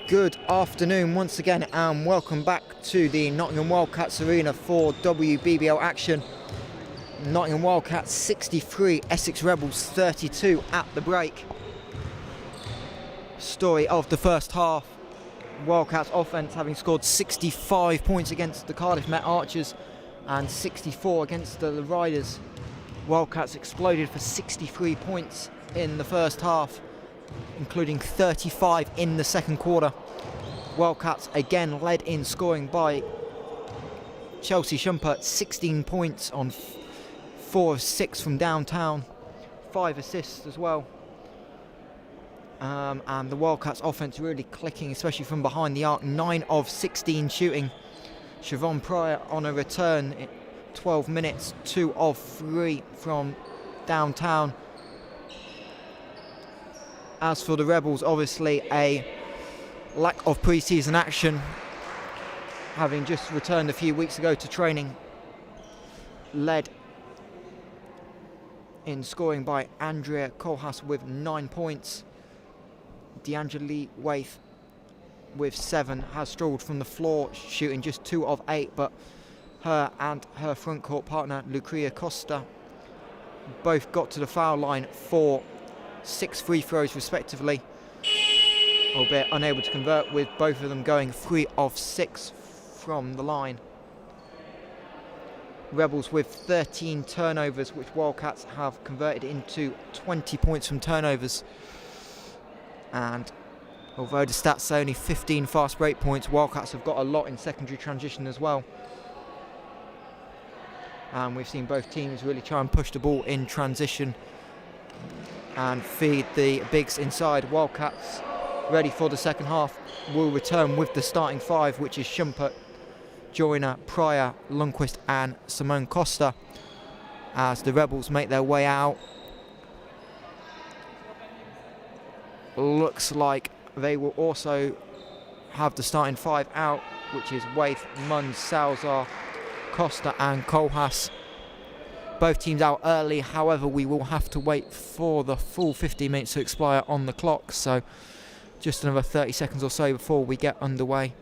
Good afternoon once again and welcome back to the Nottingham Wildcats arena for WBBL action. Nottingham Wildcats 63, Essex Rebels 32 at the break. Story of the first half, Wildcats offence having scored 65 points against the Cardiff Met Archers and 64 against the Riders. Wildcats exploded for 63 points in the first half, including 35 in the second quarter. Wildcats again led in scoring by Chelsea Shumpert, 16 points on 4 of 6 from downtown, 5 assists as well. And the Wildcats offence really clicking, especially from behind the arc, 9 of 16 shooting. Siobhan Pryor on a return in 12 minutes, 2 of 3 from downtown. As for the Rebels, obviously a lack of pre-season action, having just returned a few weeks ago to training. Led in scoring by Andrea Kohlhaas with 9 points. D'Angeli Waith with 7 has struggled from the floor, shooting just 2 of 8, but her and her front court partner Lucrea Costa both got to the foul line for 6 free throws respectively, albeit unable to convert, with both of them going 3 of 6 from the line. Rebels with 13 turnovers, which Wildcats have converted into 20 points from turnovers. And although the stats say only 15 fast break points, Wildcats have got a lot in secondary transition as well. And we've seen both teams really try and push the ball in transition and feed the bigs inside. Wildcats ready for the second half will return with the starting 5, which is Shumpert, Joyner, Pryor, Lundqvist and Simone Costa, as the Rebels make their way out. Looks like they will also have the starting 5 out, which is Waith, Munns, Salzar, Costa and Kohlhaas. Both teams out early, however we will have to wait for the full 15 minutes to expire on the clock, so just another 30 seconds or so before we get underway.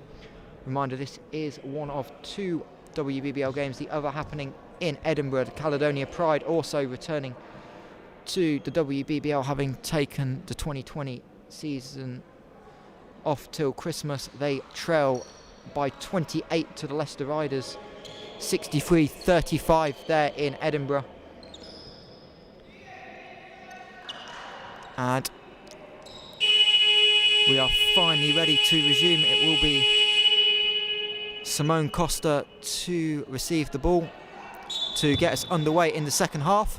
Reminder, this is one of 2 WBBL games, the other happening in Edinburgh. The Caledonia Pride also returning to the WBBL, having taken the 2020 season off till Christmas. They trail by 28 to the Leicester Riders, 63-35 there in Edinburgh. And we are finally ready to resume. It will be Simone Costa to receive the ball to get us underway in the second half.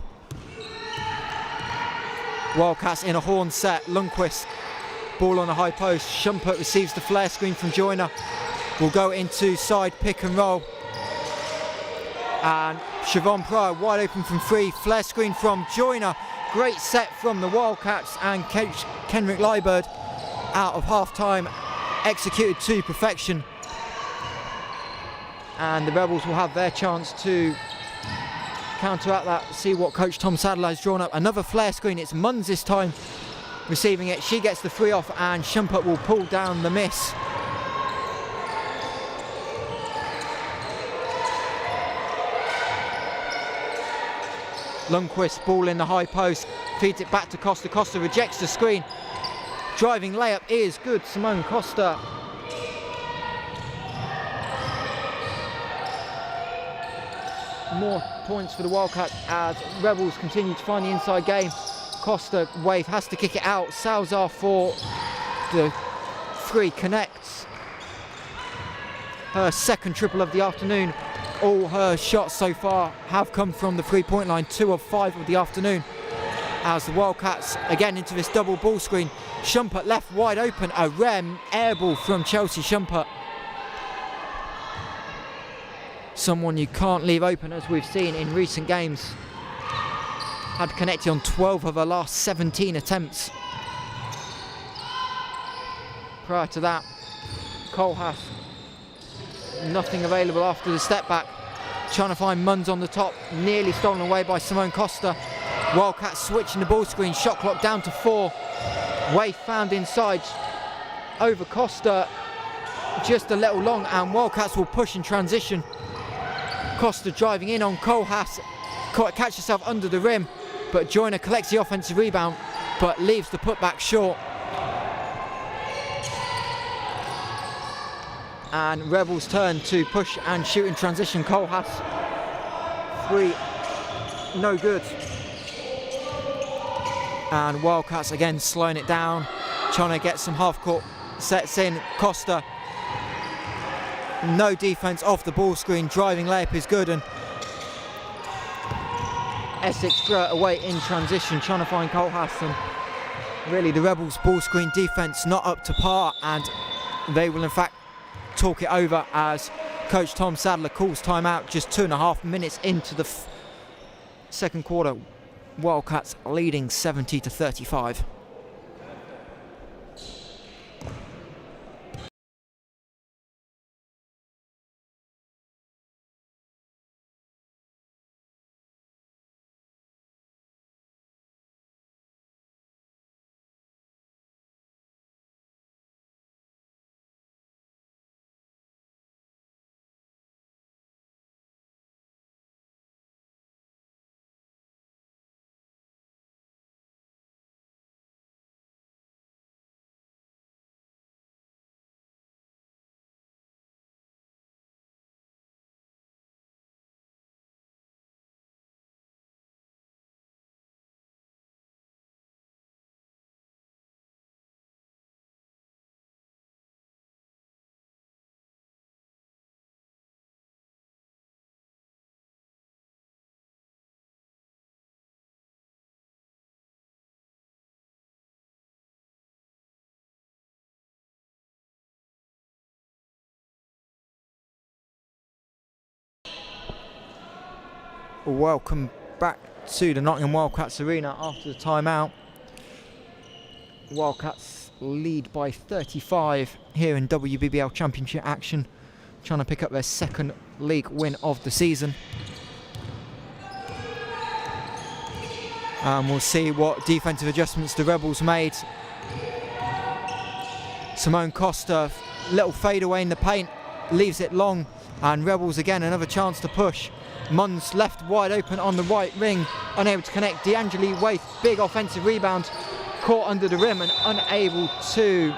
Wildcats in a horn set. Lundqvist, ball on the high post. Shumpert receives the flare screen from Joyner. Will go into side pick and roll. And Siobhan Pryor wide open from 3. Flare screen from Joyner. Great set from the Wildcats, and Kenrick Liebert out of half time executed to perfection. And the Rebels will have their chance to counteract that. See what coach Tom Sadler has drawn up. Another flare screen. It's Munns this time receiving it. She gets the 3 off and Shumpert will pull down the miss. Lundqvist, ball in the high post, feeds it back to Costa. Costa rejects the screen. Driving layup is good. Simone Costa. More points for the Wildcats as Rebels continue to find the inside game. Costa, Waith has to kick it out. Salzar for the 3 connects. Her second triple of the afternoon. All her shots so far have come from the 3-point line, 2 of 5 of the afternoon. As the Wildcats again into this double ball screen. Shumpert left wide open, a rare air ball from Chelsea Shumpert. Someone you can't leave open, as we've seen in recent games. Had connected on 12 of her last 17 attempts. Prior to that, Kohlhaas, nothing available after the step back. Trying to find Munns on the top, nearly stolen away by Simone Costa. Wildcats switching the ball screen, shot clock down to 4. Waith found inside. over Costa, just a little long, and Wildcats will push in transition. Costa driving in on Kohlhaas, catch herself under the rim, but Joyner collects the offensive rebound, but leaves the putback short. And Rebels turn to push and shoot in transition. Kohlhaas, 3, no good. And Wildcats again slowing it down, trying to get some half-court sets in. Costa, no defense off the ball screen, driving layup is good, and Essex throw it away in transition, trying to find Kohlhaas, and really the Rebels ball screen defense not up to par, and they will in fact talk it over as coach Tom Sadler calls timeout just 2.5 minutes into the second quarter. Wildcats leading 70-35. Welcome back to the Nottingham Wildcats arena after the timeout. Wildcats lead by 35 here in WBBL Championship action, trying to pick up their second league win of the season. And we'll see what defensive adjustments the Rebels made. Simone Costa, little fade away in the paint, leaves it long, and Rebels again another chance to push. Munns left wide open on the right wing, unable to connect. D'Angeli Waith, big offensive rebound, caught under the rim and unable to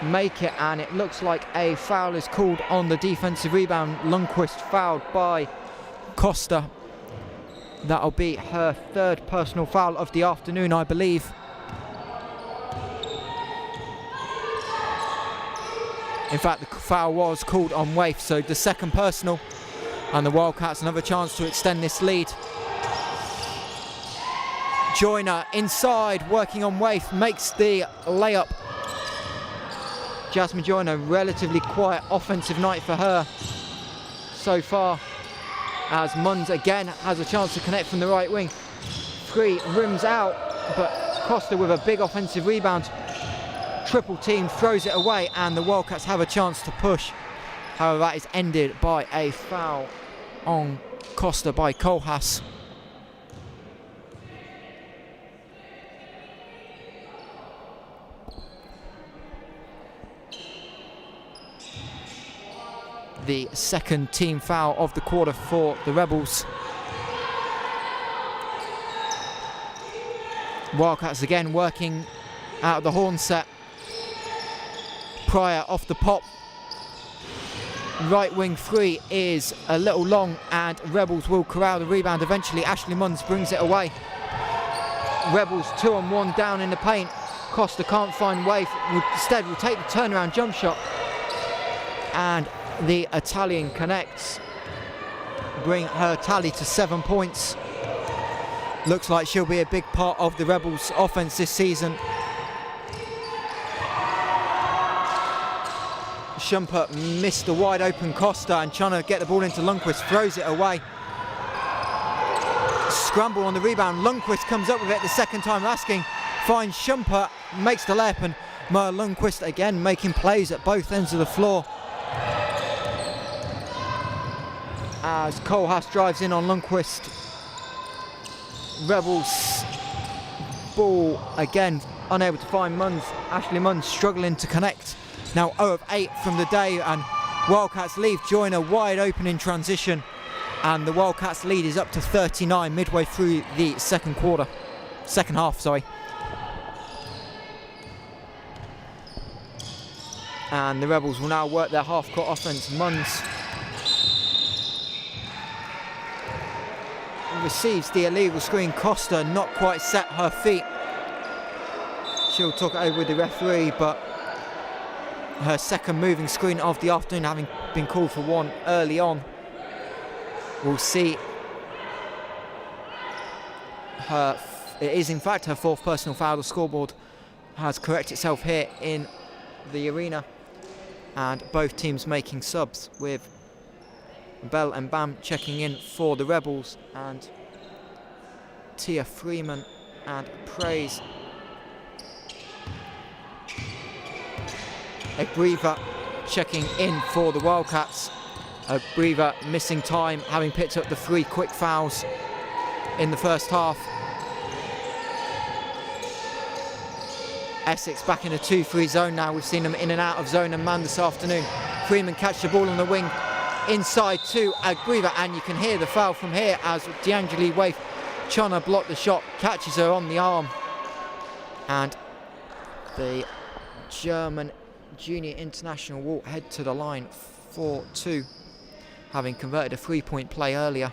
make it, and it looks like a foul is called on the defensive rebound. Lundqvist fouled by Costa. That'll be her third personal foul of the afternoon, I believe. In fact, the foul was called on Waith, so the second personal, and the Wildcats another chance to extend this lead. Joyner inside, working on Waith, makes the layup. Jasmine Joyner, relatively quiet offensive night for her so far, as Munns again has a chance to connect from the right wing. 3 rims out, but Costa with a big offensive rebound. Triple team, throws it away, and the Wildcats have a chance to push. However, that is ended by a foul on Costa by Kohlhaas. The second team foul of the quarter for the Rebels. Wildcats again working out of the horn set. Pryor off the pop. Right wing 3 is a little long, and Rebels will corral the rebound eventually. Ashley Munns brings it away. Rebels 2-on-1 down in the paint. Costa can't find Waith. Instead will take the turnaround jump shot, and the Italian connects, bring her tally to 7 points. Looks like she'll be a big part of the Rebels offense this season. Shumpert missed the wide open Costa, and trying to get the ball into Lundqvist, throws it away. Scramble on the rebound. Lundqvist comes up with it the second time asking, finds Shumpert, makes the layup, and Merle Lundqvist again making plays at both ends of the floor. As Kohlhaas drives in on Lundqvist. Rebels ball again unable to find Munns. Ashley Munns struggling to connect. Now 0 of 8 from the day, and Wildcats leave Joyner wide open in transition, and the Wildcats lead is up to 39 midway through the second half. And the Rebels will now work their half-court offense. Munns receives the illegal screen. Costa not quite set her feet. She'll talk it over with the referee, but her second moving screen of the afternoon, having been called for one early on. We'll see her, it is in fact her fourth personal foul. The scoreboard has corrected itself here in the arena, and both teams making subs, with Bell and Bam checking in for the Rebels, and Tia Freeman and Praise. Abriva checking in for the Wildcats. Abriva missing time, having picked up the 3 quick fouls in the first half. Essex back in a 2-3 zone now. We've seen them in and out of zone and man this afternoon. Freeman catch the ball on the wing inside to Abriva, and you can hear the foul from here as D'Angeli Waif trying to block the shot, catches her on the arm, and the German junior international will head to the line for 2, having converted a 3-point play earlier.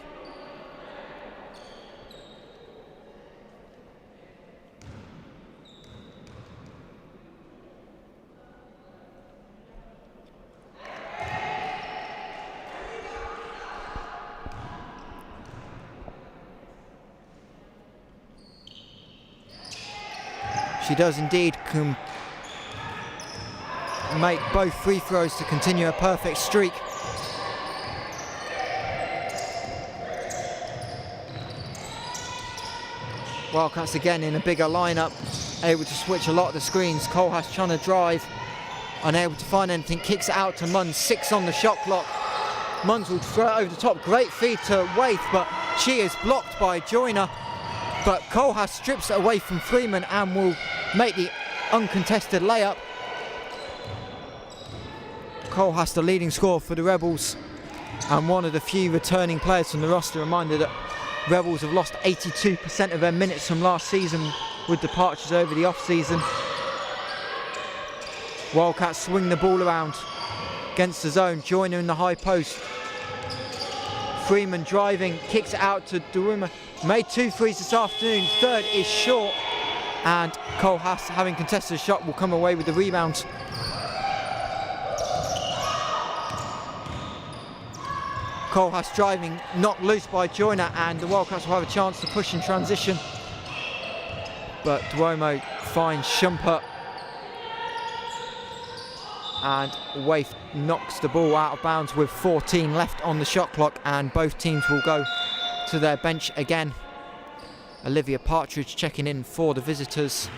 She does indeed make both free throws to continue a perfect streak. Wildcats again in a bigger lineup, able to switch a lot of the screens. Kohlhaas trying to drive, unable to find anything, kicks it out to Munns, 6 on the shot clock. Munns will throw it over the top, great feed to Waith, but she is blocked by Joyner. But Kohlhaas strips it away from Freeman and will make the uncontested layup. Kohlhaas, the leading scorer for the Rebels, and one of the few returning players from the roster. Reminder that Rebels have lost 82% of their minutes from last season with departures over the off-season. Wildcats swing the ball around against the zone. Joyner in the high post. Freeman driving, kicks it out to Dewuma. Made 2 threes this afternoon, third is short, and Kohlhaas, having contested a shot, will come away with the rebound. Kohlhaas driving, knocked loose by Joyner, and the Wildcats will have a chance to push in transition. But Duomo finds Shumpert, and Waif knocks the ball out of bounds with 14 left on the shot clock, and both teams will go to their bench again. Olivia Partridge checking in for the visitors,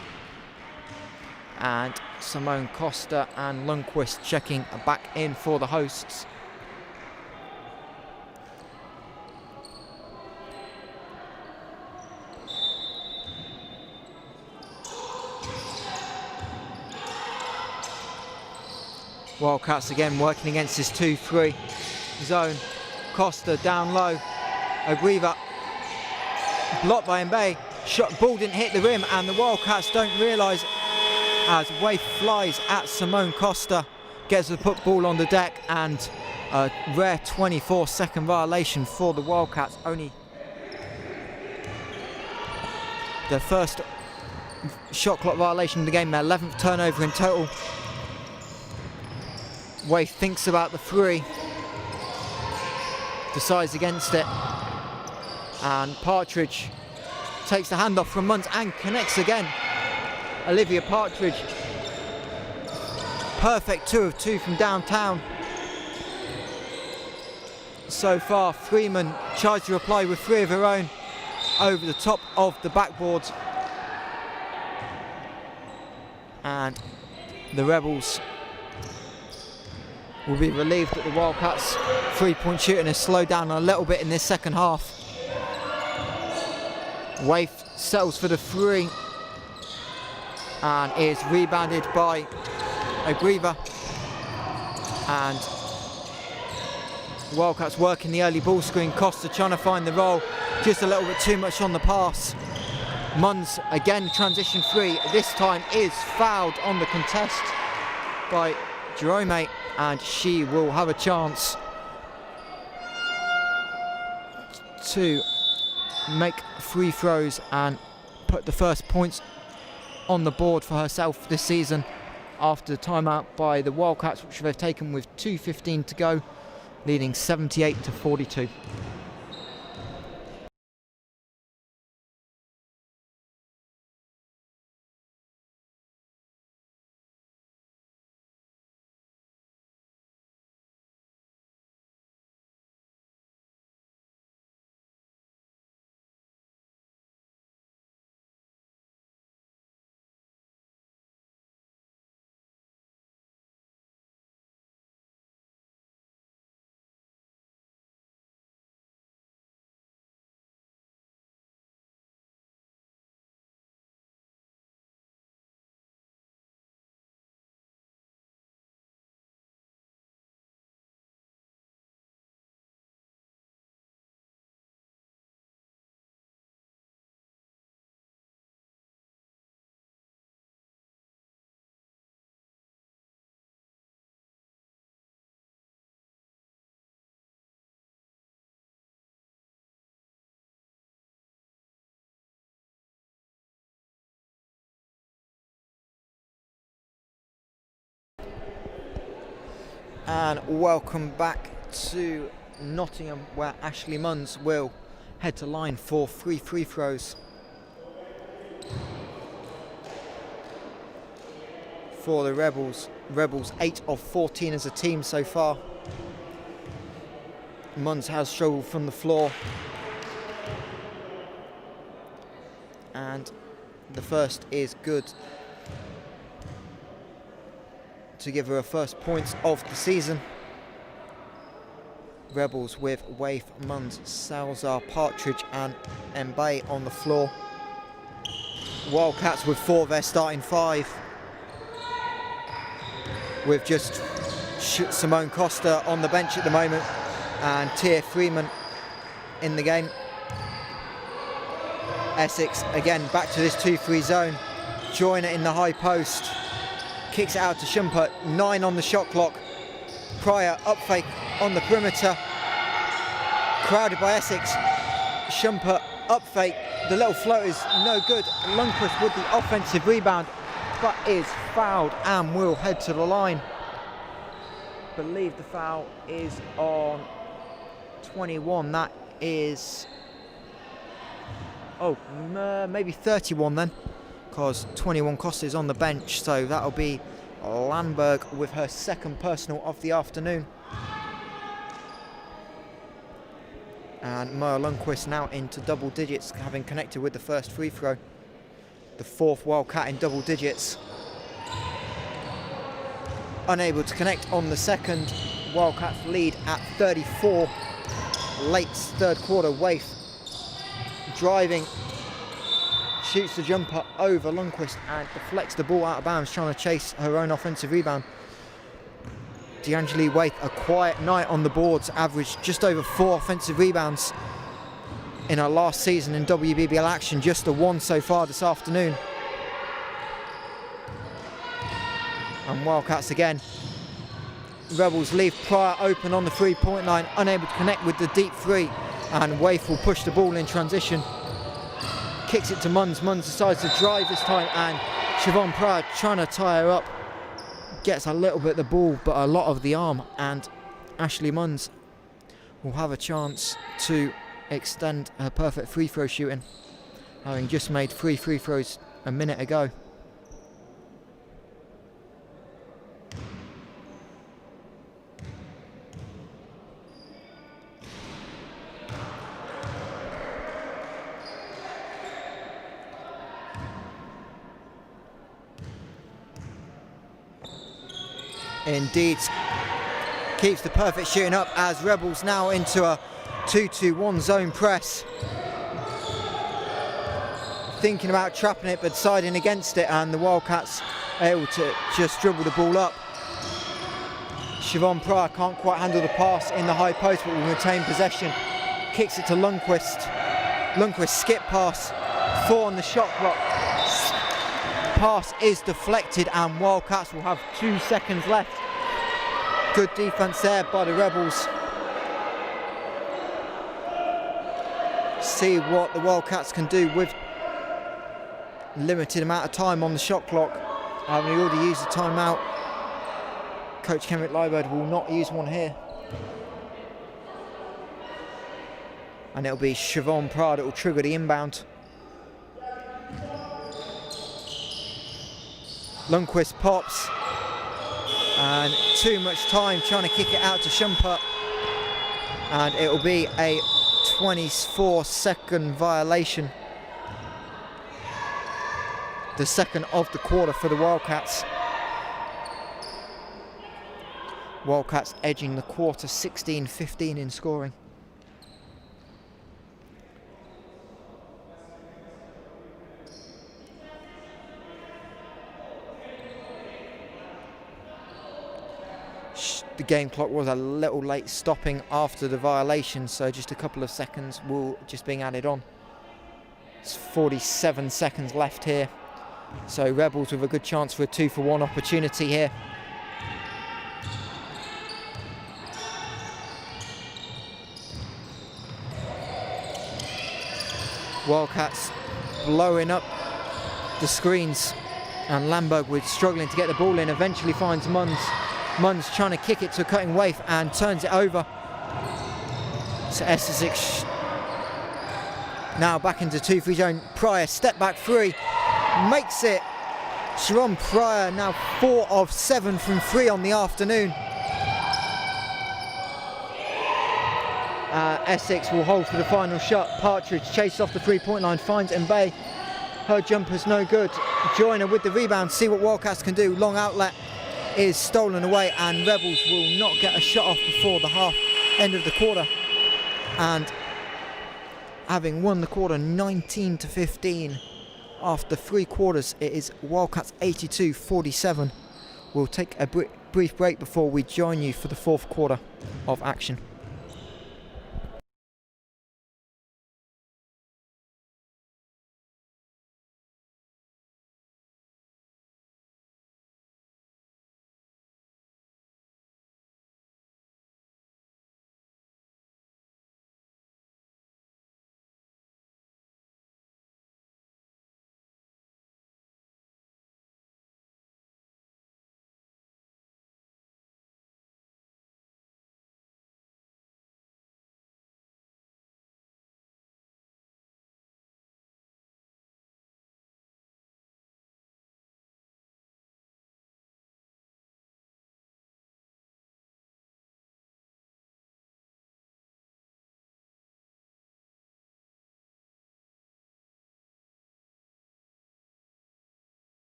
and Simone Costa and Lundqvist checking back in for the hosts. Wildcats again working against this 2-3 zone. Costa down low. Abriva blocked by Mbaye. Ball didn't hit the rim, and the Wildcats don't realise as Waif flies at Simone Costa, gets the put ball on the deck, and a rare 24-second violation for the Wildcats. Only their first shot clock violation of the game, their 11th turnover in total. Waif thinks about the 3, decides against it, and Partridge takes the handoff from Munns and connects again. Olivia Partridge, perfect 2 of 2 from downtown so far. Freeman tries to reply with 3 of her own over the top of the backboard, and the Rebels will be relieved that the Wildcats' 3-point shooting has slowed down a little bit in this second half. Waif settles for the 3. and is rebounded by Agriva. And Wildcats working the early ball screen. Costa trying to find the roll, just a little bit too much on the pass. Munns again, transition 3, this time is fouled on the contest by Jerome, and she will have a chance to make free throws and put the first points on the board for herself this season after the timeout by the Wildcats, which they've taken with 2:15 to go, leading 78-42. And welcome back to Nottingham, where Ashley Munns will head to line for 3 free throws. For the Rebels 8 of 14 as a team so far. Munns has struggled from the floor, and the first is good to give her her first points of the season. Rebels with Waif, Munns, Salzar, Partridge and Mbaye on the floor. Wildcats with 4 of their starting 5, with just Simone Costa on the bench at the moment and Tia Freeman in the game. Essex again back to this 2-3 zone. Joyner in the high post. Kicks it out to Shumpert, 9 on the shot clock. Pryor up fake on the perimeter. Crowded by Essex. Shumpert up fake. The little float is no good. Lundqvist with the offensive rebound, but is fouled and will head to the line. Believe the foul is on 21. That is, maybe 31 then, because 21 Costa is on the bench, so that'll be Landberg with her second personal of the afternoon. And Moa Lundqvist now into double digits, having connected with the first free throw. The 4th Wildcat in double digits. Unable to connect on the second. Wildcats lead at 34. Late third quarter. Waif driving, shoots the jumper over Lundqvist and deflects the ball out of bounds, trying to chase her own offensive rebound. D'Angeli Waith, a quiet night on the boards, averaged just over 4 offensive rebounds in her last season in WBBL action, just the 1 so far this afternoon. And Wildcats again. Rebels leave Pryor open on the 3-point line, unable to connect with the deep 3, and Waith will push the ball in transition. Kicks it to Munns. Munns decides to drive this time, and Siobhan Pryor trying to tie her up. Gets a little bit of the ball, but a lot of the arm, and Ashley Munns will have a chance to extend her perfect free throw shooting, having just made 3 free throws a minute ago. Indeed, keeps the perfect shooting up as Rebels now into a 2-2-1 zone press. thinking about trapping it but deciding against it, and the Wildcats able to just dribble the ball up. Siobhan Pryor can't quite handle the pass in the high post, but will retain possession. Kicks it to Lundqvist. Lundqvist skip pass, 4 on the shot clock. Pass is deflected and Wildcats will have 2 seconds left. Good defence there by the Rebels. See what the Wildcats can do with limited amount of time on the shot clock. Having already used the timeout, Coach Kenrick Liebert will not use one here. And it'll be Siobhan Pryor that will trigger the inbound. Lundqvist pops. And too much time trying to kick it out to Shumpert. And it'll be a 24-second violation. The second of the quarter for the Wildcats. Wildcats edging the quarter 16-15 in scoring. The game clock was a little late stopping after the violation, so just a couple of seconds will just being added on. It's 47 seconds left here, so Rebels with a good chance for a 2-for-1 opportunity here. Wildcats blowing up the screens, and Lamberg was struggling to get the ball in, eventually finds Munns. Munns trying to kick it to a cutting Waif and turns it over. So Essex now back into 2-3 zone. Pryor, step back 3, makes it. Siobhan Pryor now 4 of 7 from 3 on the afternoon. Essex will hold for the final shot. Partridge chases off the 3-point line, finds Mbaye. Her jumper's no good. Joyner with the rebound, see what Wildcats can do. Long outlet is stolen away and Rebels will not get a shot off before the end of the quarter. And having won the quarter 19-15 after 3 quarters, it is Wildcats 82-47. We'll take a brief break before we join you for the 4th quarter of action.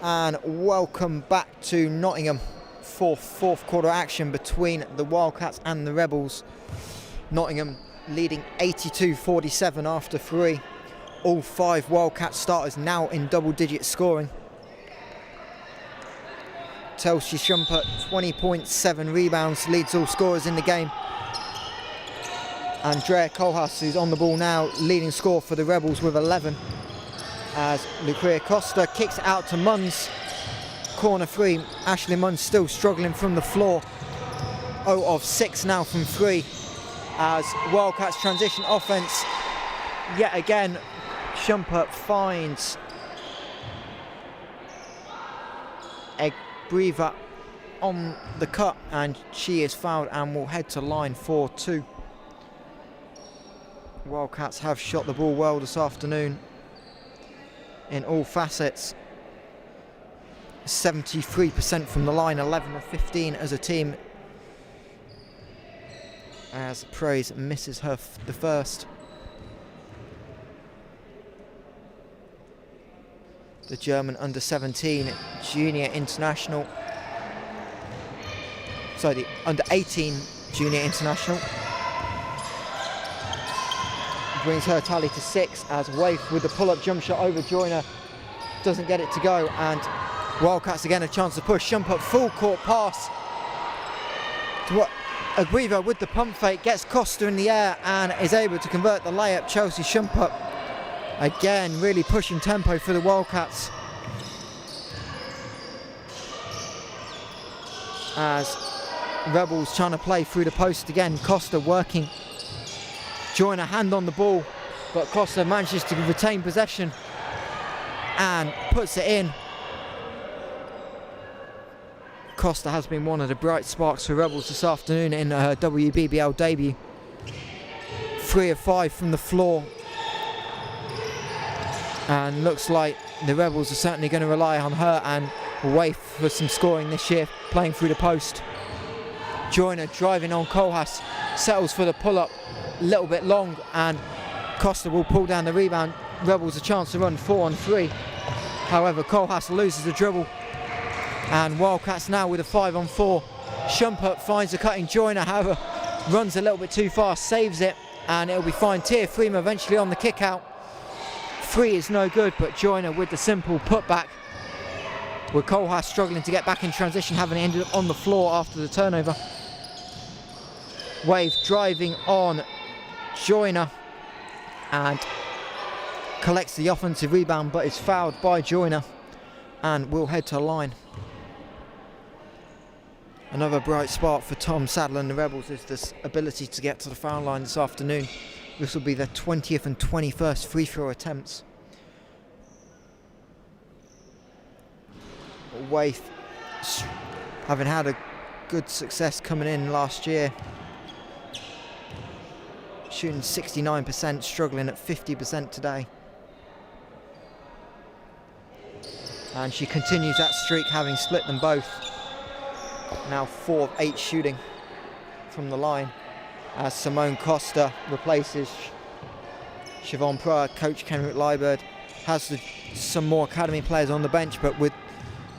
And welcome back to Nottingham for fourth quarter action between the Wildcats and the Rebels. Nottingham leading 82-47 after 3. All 5 Wildcat starters now in double-digit scoring. Chelsea Shumpert, 20.7 rebounds, leads all scorers in the game. Andrea Kohlhaas, who's on the ball now, leading scorer for the Rebels with 11. As Lucrea Costa kicks it out to Munns. Corner 3, Ashley Munns still struggling from the floor. 0 of 6 now from 3. As Wildcats transition offense, yet again, Shumpert finds Breather on the cut, and she is fouled and will head to line for 2. Wildcats have shot the ball well this afternoon in all facets. 73% from the line, 11 of 15 as a team, as Praise misses her the first. The German under-17 junior international, sorry, the under-18 junior international, brings her tally to 6 as Waif with the pull-up jump shot over Joyner doesn't get it to go, and Wildcats again a chance to push. Shumpert full court pass to what Agriva with the pump fake, gets Costa in the air and is able to convert the layup. Chelsea Shumpert again really pushing tempo for the Wildcats, as Rebels trying to play through the post again. Costa working, Joyner hand on the ball, but Costa manages to retain possession and puts it in. Costa has been one of the bright sparks for Rebels this afternoon in her WBBL debut. 3 of 5 from the floor, and looks like the Rebels are certainly going to rely on her and Waif for some scoring this year, playing through the post. Joyner driving on Kohlhaas, settles for the pull-up, a little bit long, and Costa will pull down the rebound. Rebels a chance to run 4 on 3. However, Kohlhaas loses the dribble, and Wildcats now with a 5 on 4. Shumpert finds the cutting Joyner, however, runs a little bit too fast, saves it, and it'll be fine. Tia Freeman eventually on the kick out. 3 is no good, but Joyner with the simple putback, with Kohlhaas struggling to get back in transition, having ended up on the floor after the turnover. Wave driving on Joyner and collects the offensive rebound, but is fouled by Joyner and will head to line. Another bright spot for Tom Sadler and the Rebels is this ability to get to the foul line this afternoon. This will be their 20th and 21st free throw attempts. Waif, having had a good success coming in last year, shooting 69%, struggling at 50% today. And she continues that streak, having split them both. Now 4 of 8 shooting from the line, as Simone Costa replaces Siobhan Pryor. Coach Kenrick Liebert has some more academy players on the bench, but with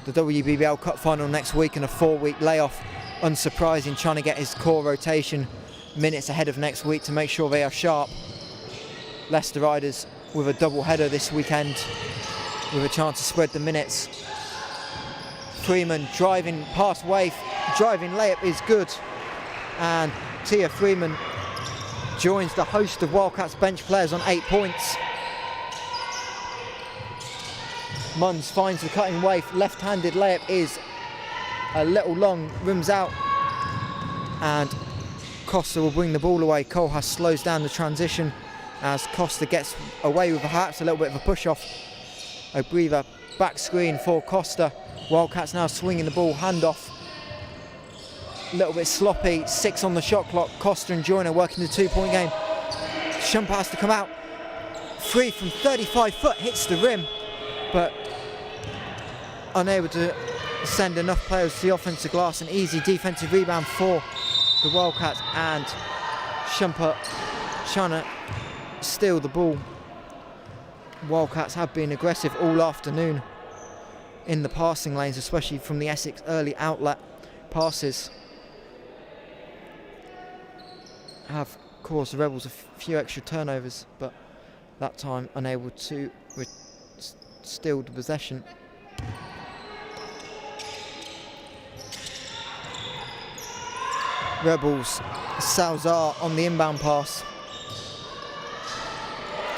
the WBBL Cup final next week and a 4-week layoff, unsurprising, trying to get his core rotation minutes ahead of next week to make sure they are sharp. Leicester Riders with a double header this weekend with a chance to spread the minutes. Freeman driving past Waif, driving layup is good, and Tia Freeman joins the host of Wildcats bench players on 8 points. Munns finds the cutting Waif, left-handed layup is a little long, rims out, and Costa will bring the ball away. Kohlhaas slows down the transition as Costa gets away with perhaps a little bit of a push-off. Obriva back screen for Costa. Wildcats now swinging the ball, handoff. A little bit sloppy, 6 on the shot clock. Costa and Joyner working the 2-point game. Shumpert has to come out. 3 from 35 foot, hits the rim, but unable to send enough players to the offensive glass. An easy defensive rebound for the Wildcats, and Shumpert trying to steal the ball. Wildcats have been aggressive all afternoon in the passing lanes, especially from the Essex early outlet passes, have caused the Rebels a few extra turnovers, but that time unable to steal the possession. Rebels, Salzar on the inbound pass.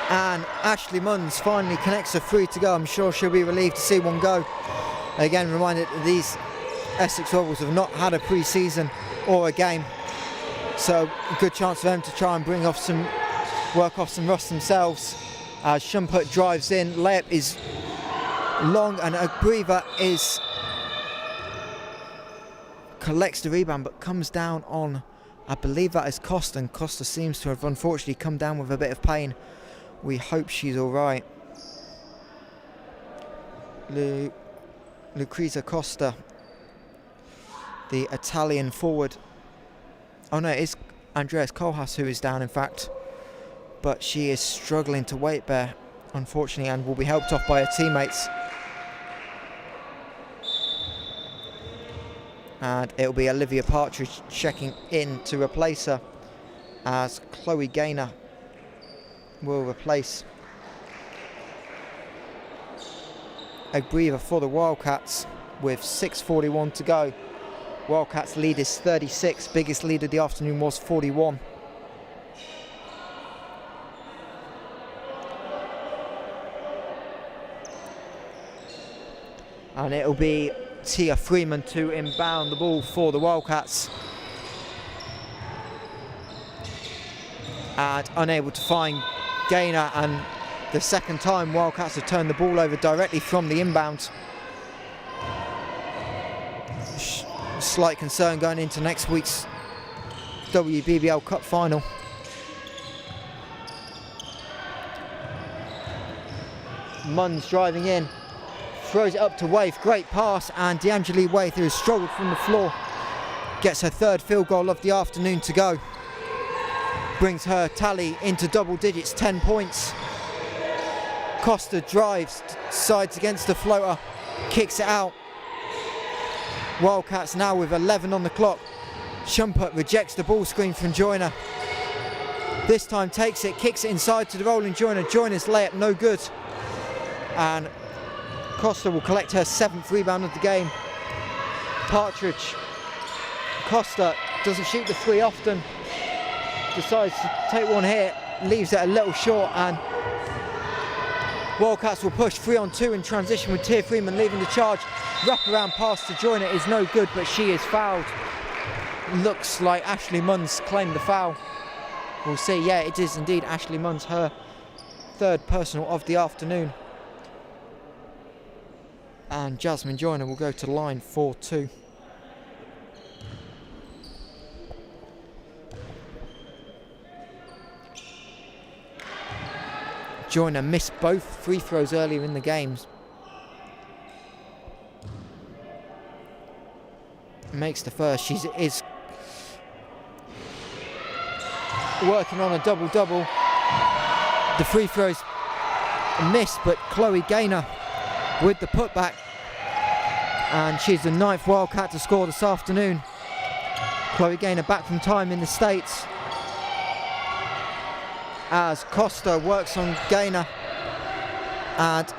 And Ashley Munns finally connects a 3 to go. I'm sure she'll be relieved to see one go. Again, reminded that these Essex Rebels have not had a pre-season or a game. So a good chance for them to try and work off some rust themselves. As Schumpert drives in, layup is long and Agriva collects the rebound but comes down on, I believe that is Costa, and Costa seems to have unfortunately come down with a bit of pain. We hope she's alright. Lucrezia Costa, the Italian forward. Oh no, it's Andreas Kohlhaas who is down in fact, but she is struggling to weight bear unfortunately and will be helped off by her teammates. And it'll be Olivia Partridge checking in to replace her, as Chloe Gaynor will replace Agriva for the Wildcats with 6:41 to go. Wildcats lead is 36, biggest lead of the afternoon was 41. And it'll be Tia Freeman to inbound the ball for the Wildcats. And unable to find Gaynor, and the second time Wildcats have turned the ball over directly from the inbound. Slight concern going into next week's WBBL Cup final. Munns driving in, throws it up to Waith, great pass, and D'Angeli Waith, who has struggled from the floor, gets her third field goal of the afternoon to go. Brings her tally into double digits, 10 points. Costa drives, sides against the floater, kicks it out. Wildcats now with 11 on the clock. Schumpert rejects the ball screen from Joyner. This time takes it, kicks it inside to the rolling Joyner. Joyner's layup no good. And Costa will collect her 7th rebound of the game. Partridge. Costa doesn't shoot the 3 often. Decides to take one hit, leaves it a little short, and Wildcats will push 3-on-2 in transition with Tia Freeman leading the charge. Wraparound pass to Joyner is no good, but she is fouled. Looks like Ashley Munns claimed the foul. We'll see. Yeah, it is indeed Ashley Munns, her 3rd personal of the afternoon. And Jasmine Joyner will go to the line for 2. Joyner missed both free throws earlier in the games. Makes the first. She is working on a double-double. The free throws missed, but Chloe Gaynor with the putback. And she's the 9th Wildcat to score this afternoon. Chloe Gaynor back from time in the States. As Costa works on Gaynor and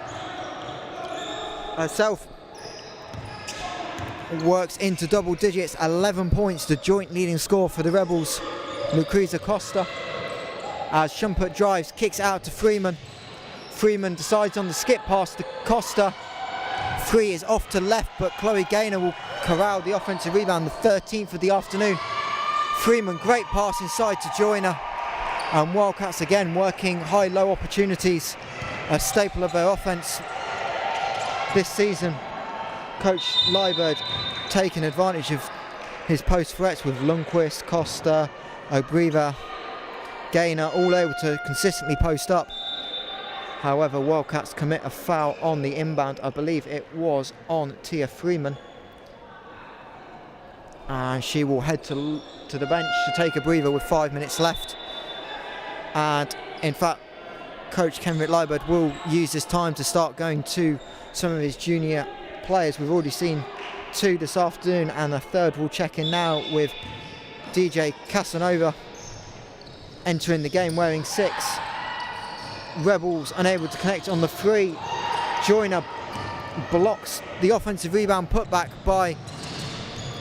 herself works into double digits, 11 points, the joint leading score for the Rebels. Lucrezia Costa, as Schumpert drives, kicks out to Freeman. Freeman decides on the skip pass to Costa. 3 is off to left, but Chloe Gaynor will corral the offensive rebound, the 13th of the afternoon. Freeman, great pass inside to Joyner. And Wildcats again working high-low opportunities, a staple of their offence this season. Coach Liebert taking advantage of his post threats with Lundqvist, Costa, Agriva, Gaynor, all able to consistently post up. However, Wildcats commit a foul on the inbound. I believe it was on Tia Freeman. And she will head to the bench to take a breather with 5 minutes left. And in fact, Coach Kenrick Liebert will use this time to start going to some of his junior players. We've already seen 2 this afternoon, and a third will check in now with DJ Casanova entering the game wearing 6. Rebels unable to connect on the 3. Joyner blocks the offensive rebound put back by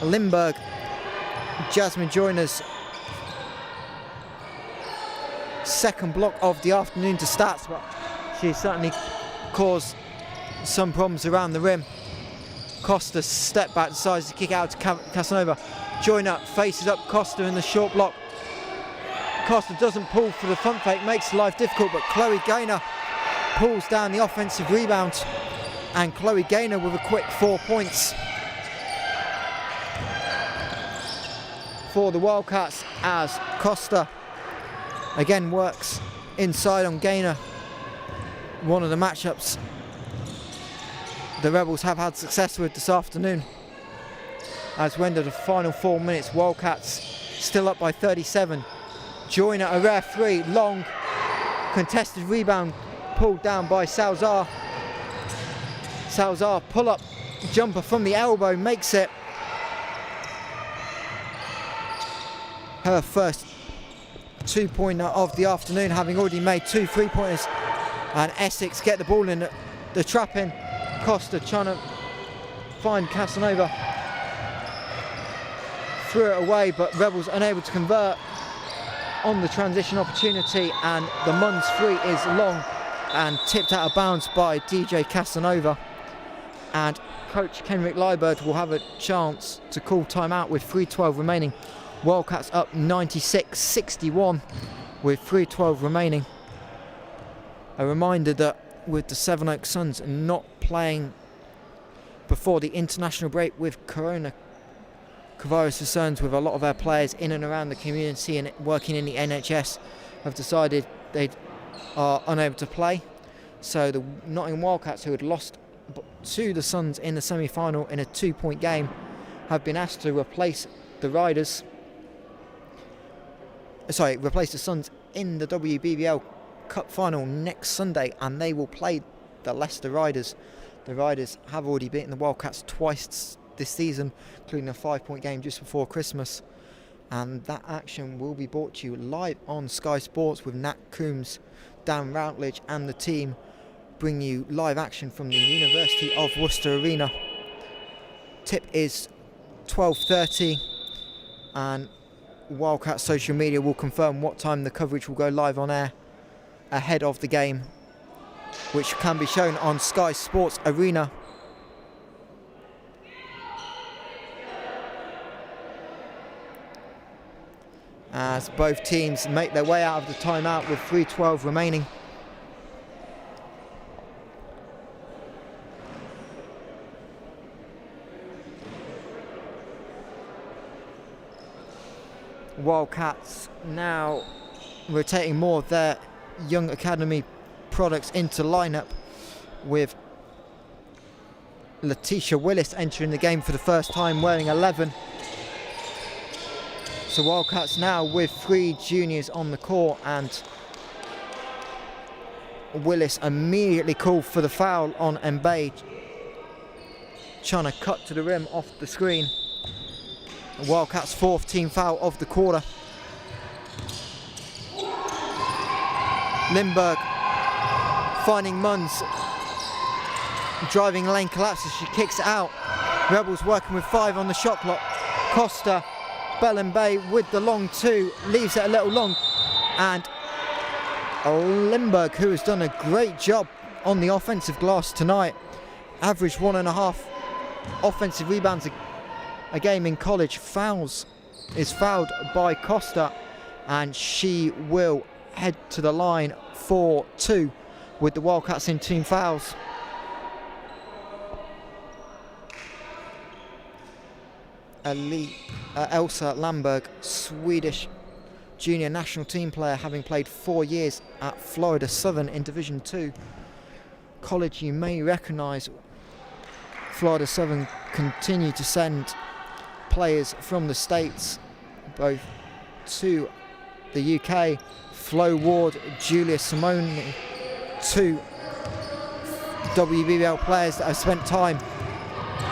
Lindberg. Jasmine Joyner's second block of the afternoon to stats, but she certainly caused some problems around the rim. Costa step back, decides to kick out to Casanova. Joyner faces up Costa in the short block. Costa doesn't pull for the front fake, makes life difficult, but Chloe Gaynor pulls down the offensive rebound, and Chloe Gaynor with a quick 4 points for the Wildcats, as Costa again works inside on Gaynor. One of the matchups the Rebels have had success with this afternoon. As we enter the final 4 minutes, Wildcats still up by 37. Joyner, a rare 3, long contested rebound pulled down by Salzar. Salzar pull up jumper from the elbow, makes it. Her first 2-pointer of the afternoon, having already made 2 3-pointers. And Essex get the ball in the trap in. Costa trying to find Casanova. Threw it away, but Rebels unable to convert on the transition opportunity, and the Muns 3 is long and tipped out of bounds by DJ Casanova. And coach Kenrick Liebert will have a chance to call timeout with 3:12 remaining. Wildcats up 96-61 with 3:12 remaining. A reminder that with the Sevenoaks Suns not playing before the international break with coronavirus concerns, with a lot of our players in and around the community and working in the NHS, have decided they are unable to play. So the Nottingham Wildcats, who had lost to the Suns in the semi-final in a 2-point game, have been asked to replace the Suns in the WBBL Cup final next Sunday, and they will play the Leicester Riders. The Riders have already beaten the Wildcats twice this season, including a 5-point game just before Christmas. And that action will be brought to you live on Sky Sports, with Nat Coombs, Dan Routledge and the team bring you live action from the University of Worcester Arena. Tip is 12:30, and Wildcat social media will confirm what time the coverage will go live on air ahead of the game, which can be shown on Sky Sports Arena. As both teams make their way out of the timeout with 3:12 remaining. Wildcats now rotating more of their young academy products into lineup, with Letitia Willis entering the game for the first time wearing 11. So Wildcats now with 3 juniors on the court, and Willis immediately called for the foul on Mbaye, trying to cut to the rim off the screen. Wildcats' 4th team foul of the quarter. Lindberg finding Munns, driving lane collapses, she kicks it out. Rebels working with 5 on the shot clock. Costa, Bellen Bay with the long 2, leaves it a little long, and Lindberg, who has done a great job on the offensive glass tonight, averaged 1.5 offensive rebounds a game in college, is fouled by Costa, and she will head to the line for 2 with the Wildcats in team fouls. Elsa Lamberg, Swedish junior national team player, having played 4 years at Florida Southern in Division 2. College you may recognise. Florida Southern continue to send players from the States, both to the UK. Flo Ward, Julia Simone, 2 WBBL players that have spent time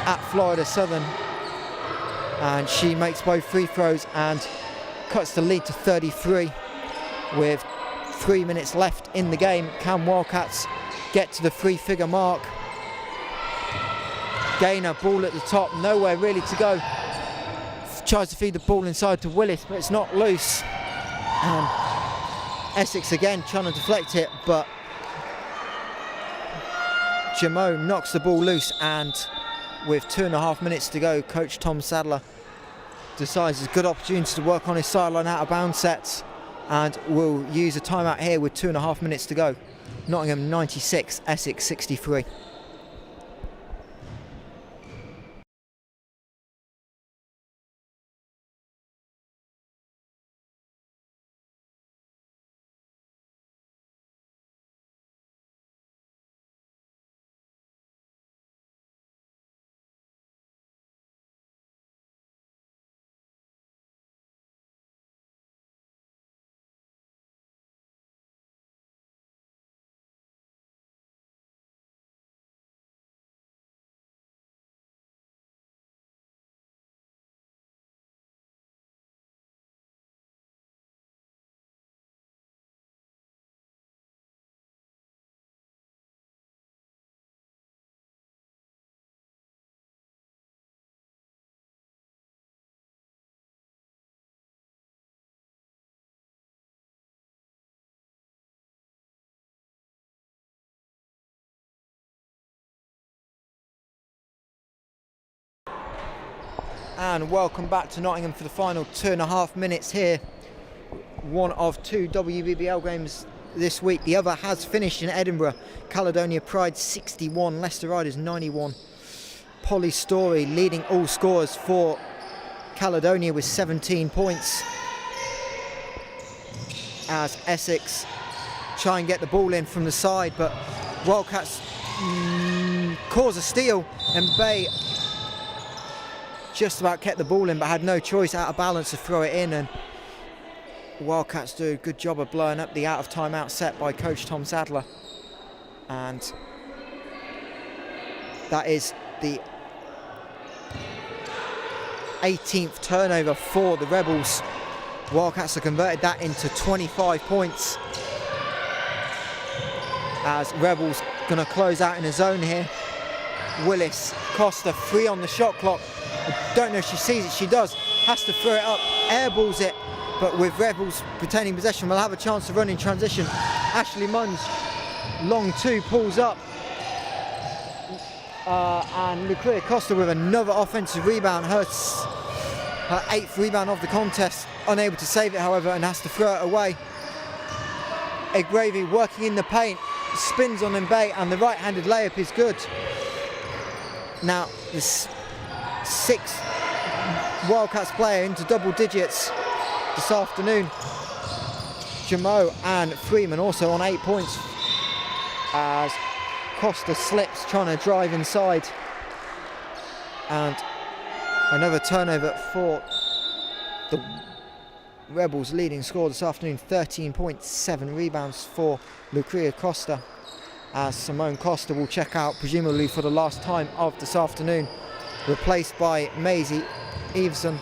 at Florida Southern, and she makes both free throws and cuts the lead to 33 with 3 minutes left in the game. Can Wildcats get to the three-figure mark? Gaynor, ball at the top, nowhere really to go. Tries to feed the ball inside to Willis, but it's not loose. Essex again trying to deflect it, but Jamo knocks the ball loose, and with 2.5 minutes to go, Coach Tom Sadler decides it's a good opportunity to work on his sideline out of bounds sets, and will use a timeout here with 2.5 minutes to go. Nottingham 96, Essex 63. And welcome back to Nottingham for the final 2.5 minutes here. One of two WBBL games this week. The other has finished in Edinburgh. Caledonia Pride 61, Leicester Riders 91. Polly Story leading all scorers for Caledonia with 17 points. As Essex try and get the ball in from the side, but Wildcats cause a steal, and Bay just about kept the ball in but had no choice, out of balance, to throw it in, and Wildcats do a good job of blowing up the out of timeout set by Coach Tom Sadler, and that is the 18th turnover for the Rebels. Wildcats have converted that into 25 points, as Rebels going to close out in a zone here. Willis, Costa, 3 on the shot clock. I don't know if she sees it, she does. Has to throw it up, airballs it, but with Rebels retaining possession, we'll have a chance to run in transition. Ashley Munns, long 2, pulls up. And Lucrea Costa with another offensive rebound, her 8th rebound of the contest. Unable to save it, however, and has to throw it away. Egravy working in the paint, spins on Mbaye, and the right-handed layup is good. Now, this 6th Wildcats player into double digits this afternoon. Jamo and Freeman also on 8 points, as Costa slips trying to drive inside. And another turnover for the Rebels' leading scorer this afternoon, 13 points, 7 rebounds for Lucrea Costa, as Simone Costa will check out presumably for the last time of this afternoon, replaced by Maisie Everson,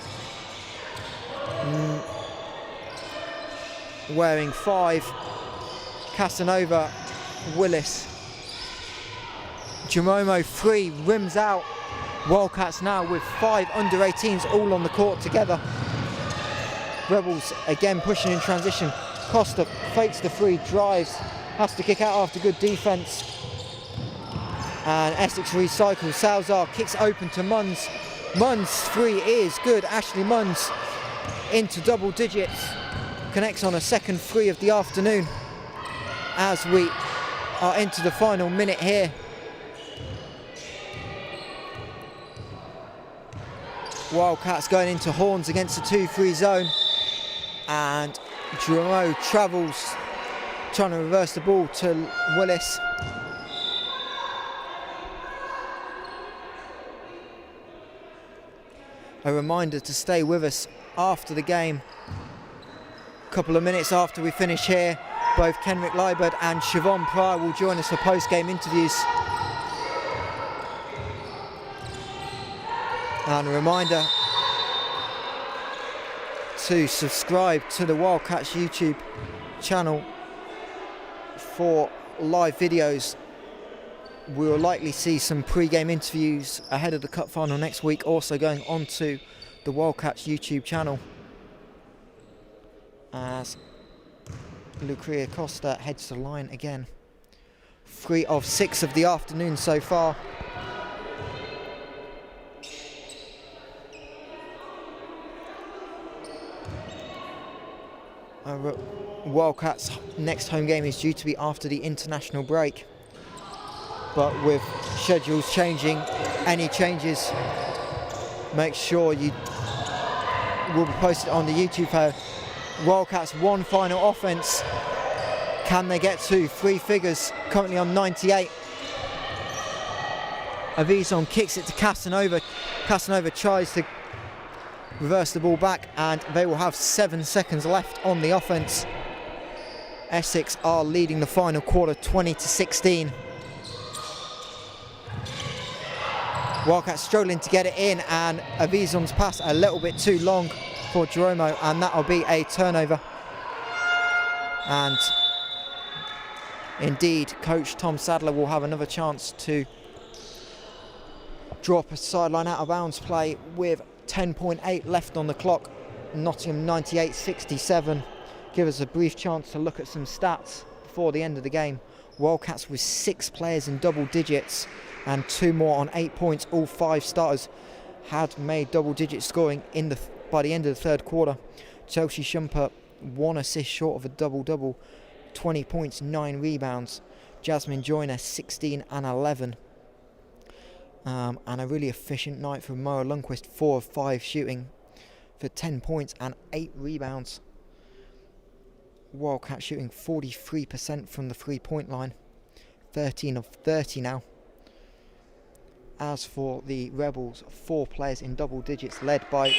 wearing 5. Casanova, Willis, Jamomo 3, rims out. Wildcats now with 5 under 18s all on the court together. Rebels again pushing in transition. Costa fakes the 3, drives, has to kick out after good defence. And Essex recycles. Salzar kicks open to Munns. Munns 3 is good. Ashley Munns into double digits. Connects on a second 3 of the afternoon, as we are into the final minute here. Wildcats going into horns against the 2-3 zone, and Dramo travels, trying to reverse the ball to Willis. A reminder to stay with us after the game. A couple of minutes after we finish here, both Kenrick Liebert and Siobhan Pryor will join us for post-game interviews. And a reminder to subscribe to the Wildcats YouTube channel for live videos. We will likely see some pre-game interviews ahead of the cup final next week, also going onto the Wildcats YouTube channel, as Lucrea Costa heads the line again. 3 of 6 of the afternoon so far. Wildcats' next home game is due to be after the international break, but with schedules changing, any changes, make sure you will be posted on the YouTube page. Wildcats one final offence. Can they get to 3 figures? Currently on 98. Avison kicks it to Casanova. Casanova tries to reverse the ball back, and they will have 7 seconds left on the offence. Essex are leading the final quarter 20-16. Wildcats struggling to get it in, and Avison's pass a little bit too long for Jeromo, and that'll be a turnover. And indeed, coach Tom Sadler will have another chance to drop a sideline out of bounds play with 10.8 left on the clock. Nottingham 98-67. Give us a brief chance to look at some stats before the end of the game. Wildcats with 6 players in double digits and 2 more on 8 points. All 5 starters had made double digit scoring by the end of the third quarter. Chelsea Shumper 1 assist short of a double-double, 20 points, 9 rebounds. Jasmine Joyner 16 and 11. And a really efficient night for Moa Lundqvist, 4 of 5 shooting for 10 points and 8 rebounds. Wildcats shooting 43% from the 3-point line, 13 of 30 now. As for the Rebels, 4 players in double digits, led by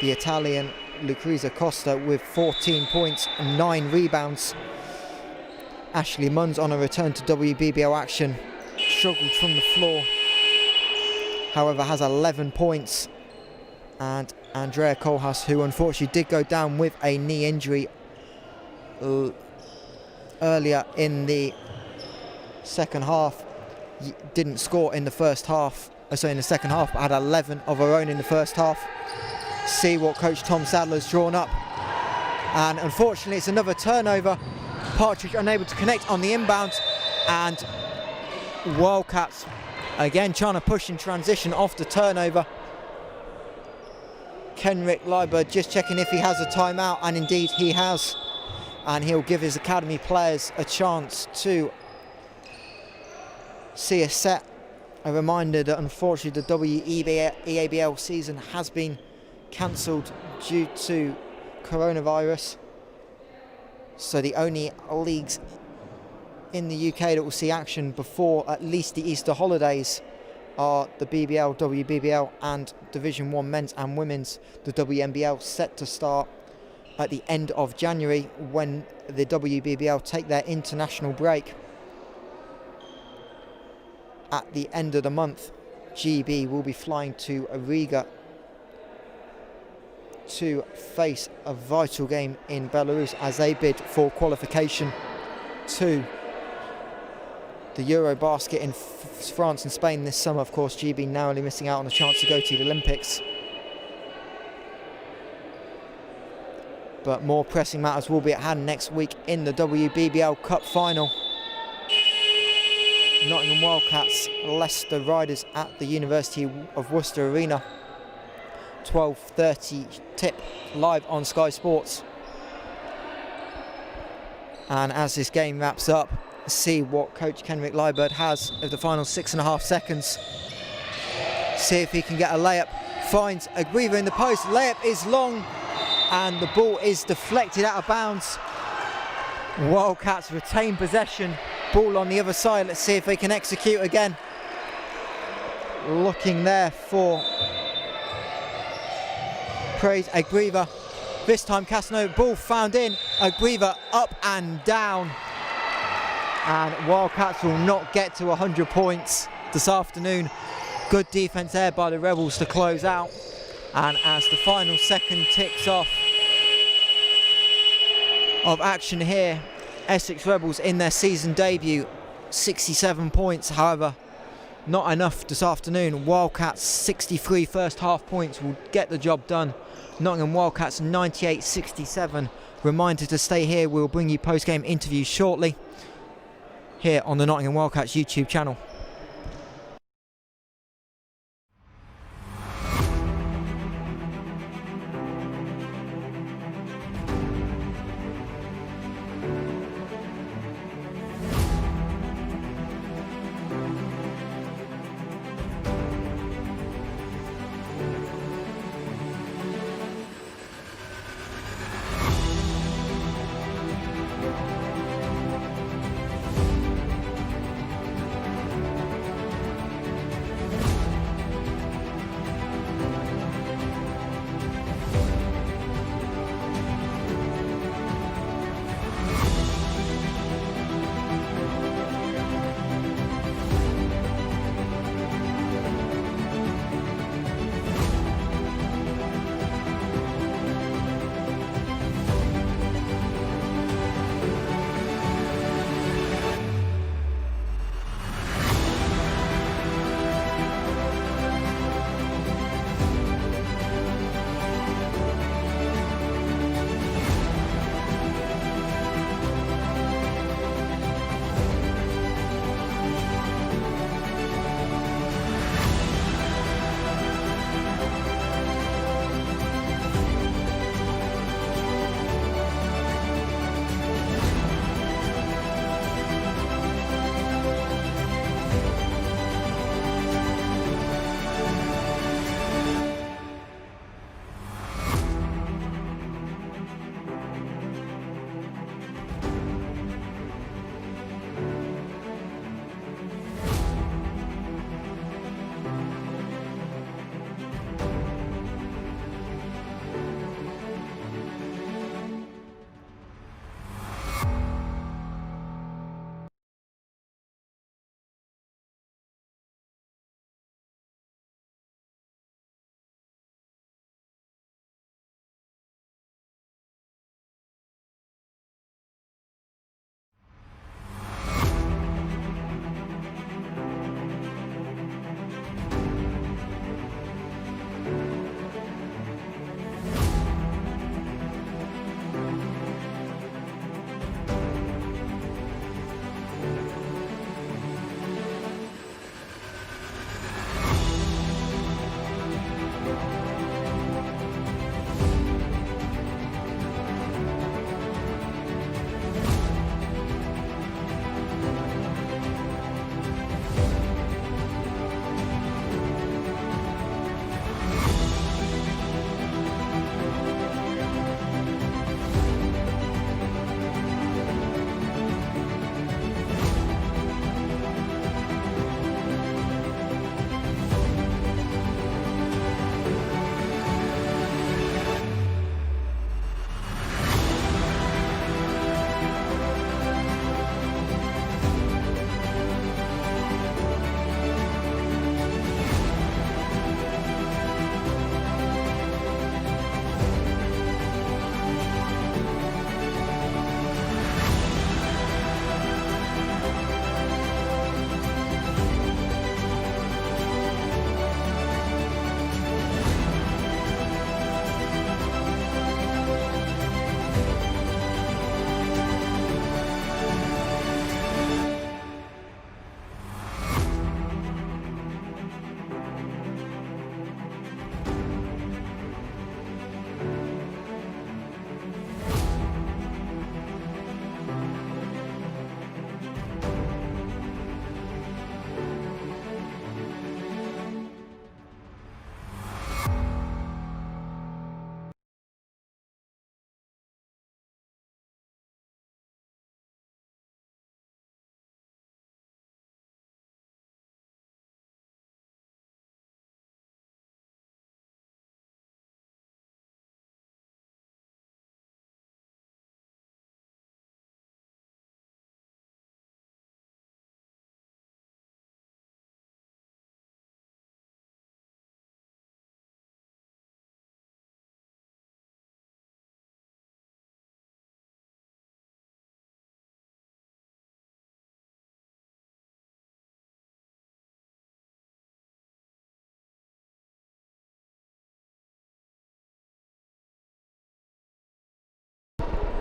the Italian Lucrea Costa with 14 points and 9 rebounds. Ashley Munns on a return to WBBL action, struggled from the floor, however has 11 points. And Andrea Kohlhaas, who unfortunately did go down with a knee injury earlier in the second half, didn't score in the first half, in the second half, but had 11 of her own in the first half. See what coach Tom Sadler's drawn up, and unfortunately it's another turnover. Partridge unable to connect on the inbound, and Wildcats again trying to push in transition off the turnover. Kenrick Liebert just checking if he has a timeout, and indeed he has, and he'll give his academy players a chance to see a set. A reminder that unfortunately the WBBL season has been cancelled due to coronavirus, so the only leagues in the UK that will see action before at least the Easter holidays are the BBL, WBBL and Division 1 men's and women's. The WNBL set to start at the end of January, when the WBBL take their international break. At the end of the month, GB will be flying to Riga to face a vital game in Belarus as they bid for qualification to the Eurobasket in France and Spain this summer. Of course, GB narrowly missing out on a chance to go to the Olympics. But more pressing matters will be at hand next week in the WBBL Cup final. Nottingham Wildcats, Leicester Riders at the University of Worcester Arena. 12:30 tip live on Sky Sports. And as this game wraps up, see what coach Kenrick Liebert has of the final 6.5 seconds. See if he can get a layup. Finds a Aguiva in the post. Layup is long, and the ball is deflected out of bounds. Wildcats retain possession. Ball on the other side. Let's see if they can execute again. Looking there for Praise Aguiva. This time Casanova, ball found in. Aguiva up and down. And Wildcats will not get to 100 points this afternoon. Good defence there by the Rebels to close out. And as the final second ticks off of action here, Essex Rebels in their season debut, 67 points, however, not enough this afternoon. Wildcats 63 first half points will get the job done. Nottingham Wildcats 98-67. Reminder to stay here, we'll bring you post-game interviews shortly here on the Nottingham Wildcats YouTube channel.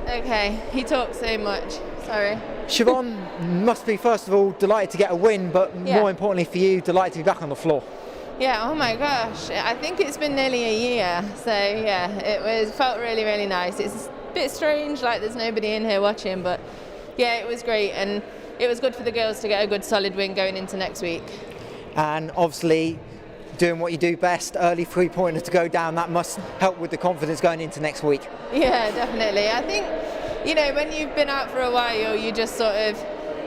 Okay, he talks so much. Sorry. Siobhan must be, first of all, delighted to get a win, but more importantly for you, delighted to be back on the floor. Yeah, oh my gosh, I think it's been nearly a year, so yeah, felt really, really nice. It's a bit strange, like there's nobody in here watching, but yeah, it was great, and it was good for the girls to get a good solid win going into next week. And obviously, doing what you do best, early three-pointer to go down, that must help with the confidence going into next week. Yeah, definitely. I think, when you've been out for a while, you just sort of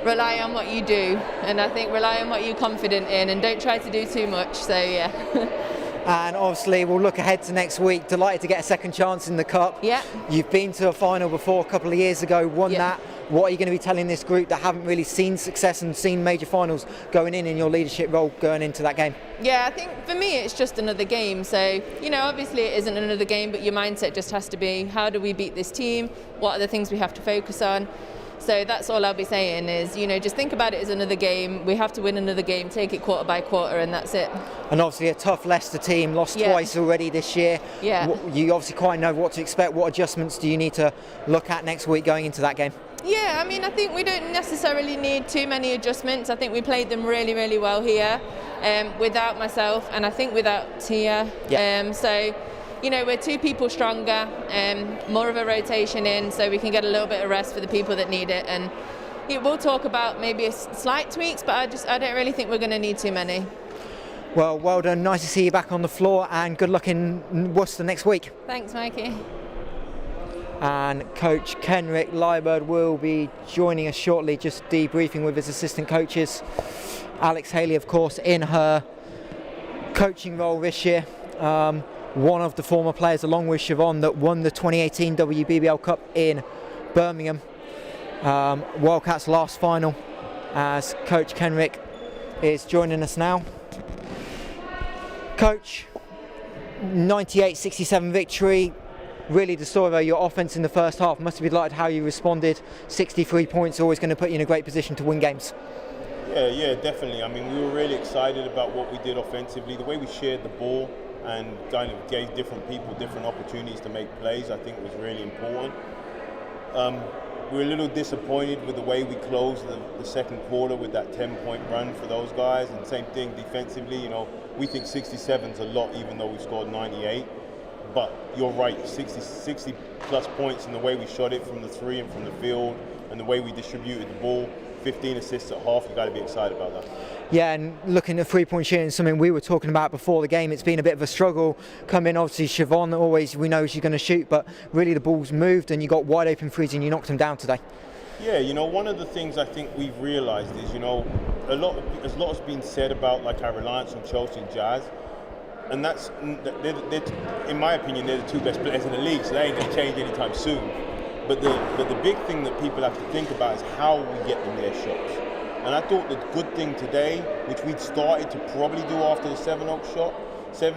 rely on what you do, and I think rely on what you're confident in and don't try to do too much, so yeah. And obviously we'll look ahead to next week, delighted to get a second chance in the Cup. Yeah. You've been to a final before a couple of years ago, won that. What are you going to be telling this group that haven't really seen success and seen major finals going in your leadership role going into that game? Yeah, I think for me it's just another game, so obviously it isn't another game, but your mindset just has to be, how do we beat this team, what are the things we have to focus on? So that's all I'll be saying is, just think about it as another game. We have to win another game, take it quarter by quarter, and that's it. And obviously a tough Leicester team, lost twice already this year. Yeah. You obviously quite know what to expect. What adjustments do you need to look at next week going into that game? Yeah, I think we don't necessarily need too many adjustments. I think we played them really, really well here, without myself, and I think without Tia. Yeah. So, we're two people stronger, more of a rotation in, so we can get a little bit of rest for the people that need it. And we'll talk about maybe slight tweaks, but I don't really think we're going to need too many. Well done. Nice to see you back on the floor, and good luck in Worcester next week. Thanks, Mikey. And Coach Kenrick Lyberg will be joining us shortly, just debriefing with his assistant coaches. Alex Haley, of course, in her coaching role this year. One of the former players, along with Siobhan, that won the 2018 WBBL Cup in Birmingham. Wildcats' last final, as Coach Kenrick is joining us now. Coach, 98-67 victory. Really the story of your offence in the first half. Must have been delighted how you responded. 63 points, always going to put you in a great position to win games. Yeah, definitely. We were really excited about what we did offensively. The way we shared the ball and kind of gave different people different opportunities to make plays, I think was really important. We were a little disappointed with the way we closed the second quarter with that 10-point run for those guys. And same thing defensively. We think 67's a lot, even though we scored 98. But you're right, 60 plus points in the way we shot it from the three and from the field, and the way we distributed the ball. 15 assists at half, you've got to be excited about that. Yeah, and looking at three-point shooting, something we were talking about before the game, it's been a bit of a struggle. Come in, obviously, Siobhan, always we know she's going to shoot, but really the ball's moved and you got wide open threes and you knocked them down today. Yeah, one of the things I think we've realised is, a lot has been said about like our reliance on Chelsea and Jazz. And that's, they're, in my opinion, they're the two best players in the league, so they ain't going to change anytime soon. But the big thing that people have to think about is how we get them their shots. And I thought the good thing today, which we'd started to probably do after the Seven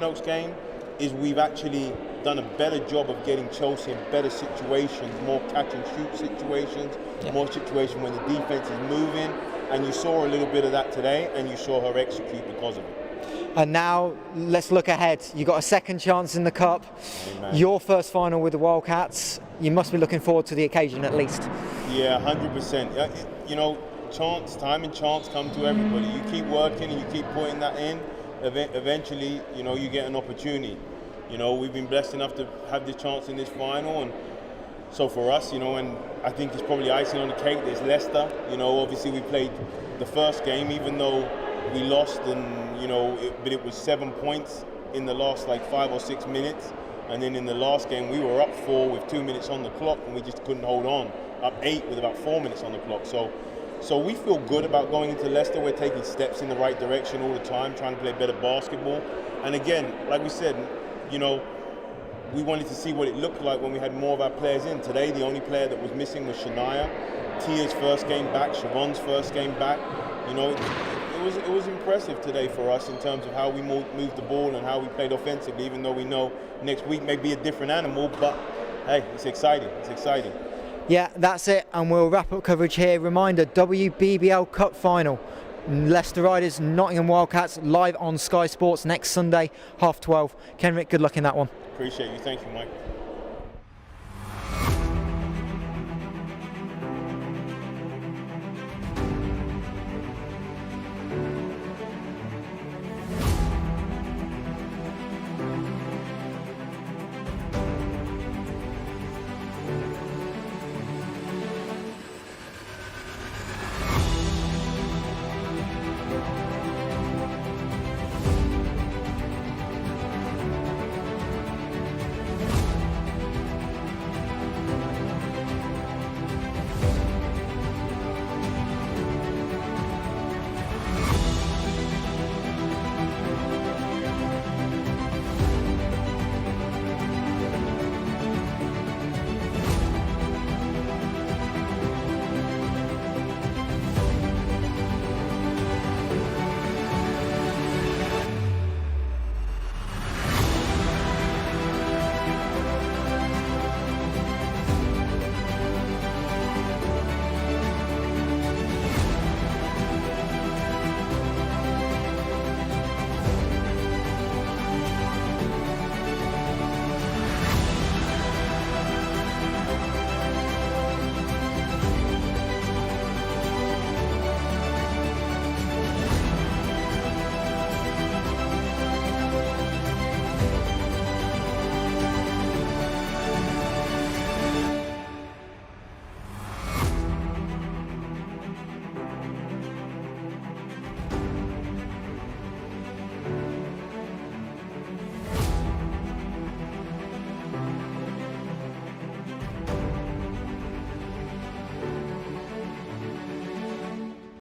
Oaks game, is we've actually done a better job of getting Chelsea in better situations, more catch and shoot situations, more situations when the defense is moving. And you saw a little bit of that today, and you saw her execute because of it. And now let's look ahead. You got a second chance in the Cup. Amen. Your first final with the Wildcats. You must be looking forward to the occasion at least. Yeah, 100%. Time and chance come to everybody. You keep working and you keep putting that in. Eventually, you get an opportunity. We've been blessed enough to have this chance in this final, and so for us, and I think it's probably icing on the cake. There's Leicester. Obviously we played the first game, even though we lost, and but it was 7 points in the last 5 or 6 minutes, and then in the last game we were up 4 with 2 minutes on the clock, and we just couldn't hold on. Up 8 with about 4 minutes on the clock. So we feel good about going into Leicester. We're taking steps in the right direction all the time, trying to play better basketball. And again, like we said, we wanted to see what it looked like when we had more of our players in. Today, the only player that was missing was Shania. Tia's first game back, Siobhan's first game back. It was impressive today for us in terms of how we moved the ball and how we played offensively, even though we know next week may be a different animal, but hey, it's exciting. Yeah, that's it, and we'll wrap up coverage here. Reminder, WBBL Cup Final. Leicester Riders, Nottingham Wildcats, live on Sky Sports next Sunday, 12:30. Kenrick, good luck in that one. Appreciate you. Thank you, Mike.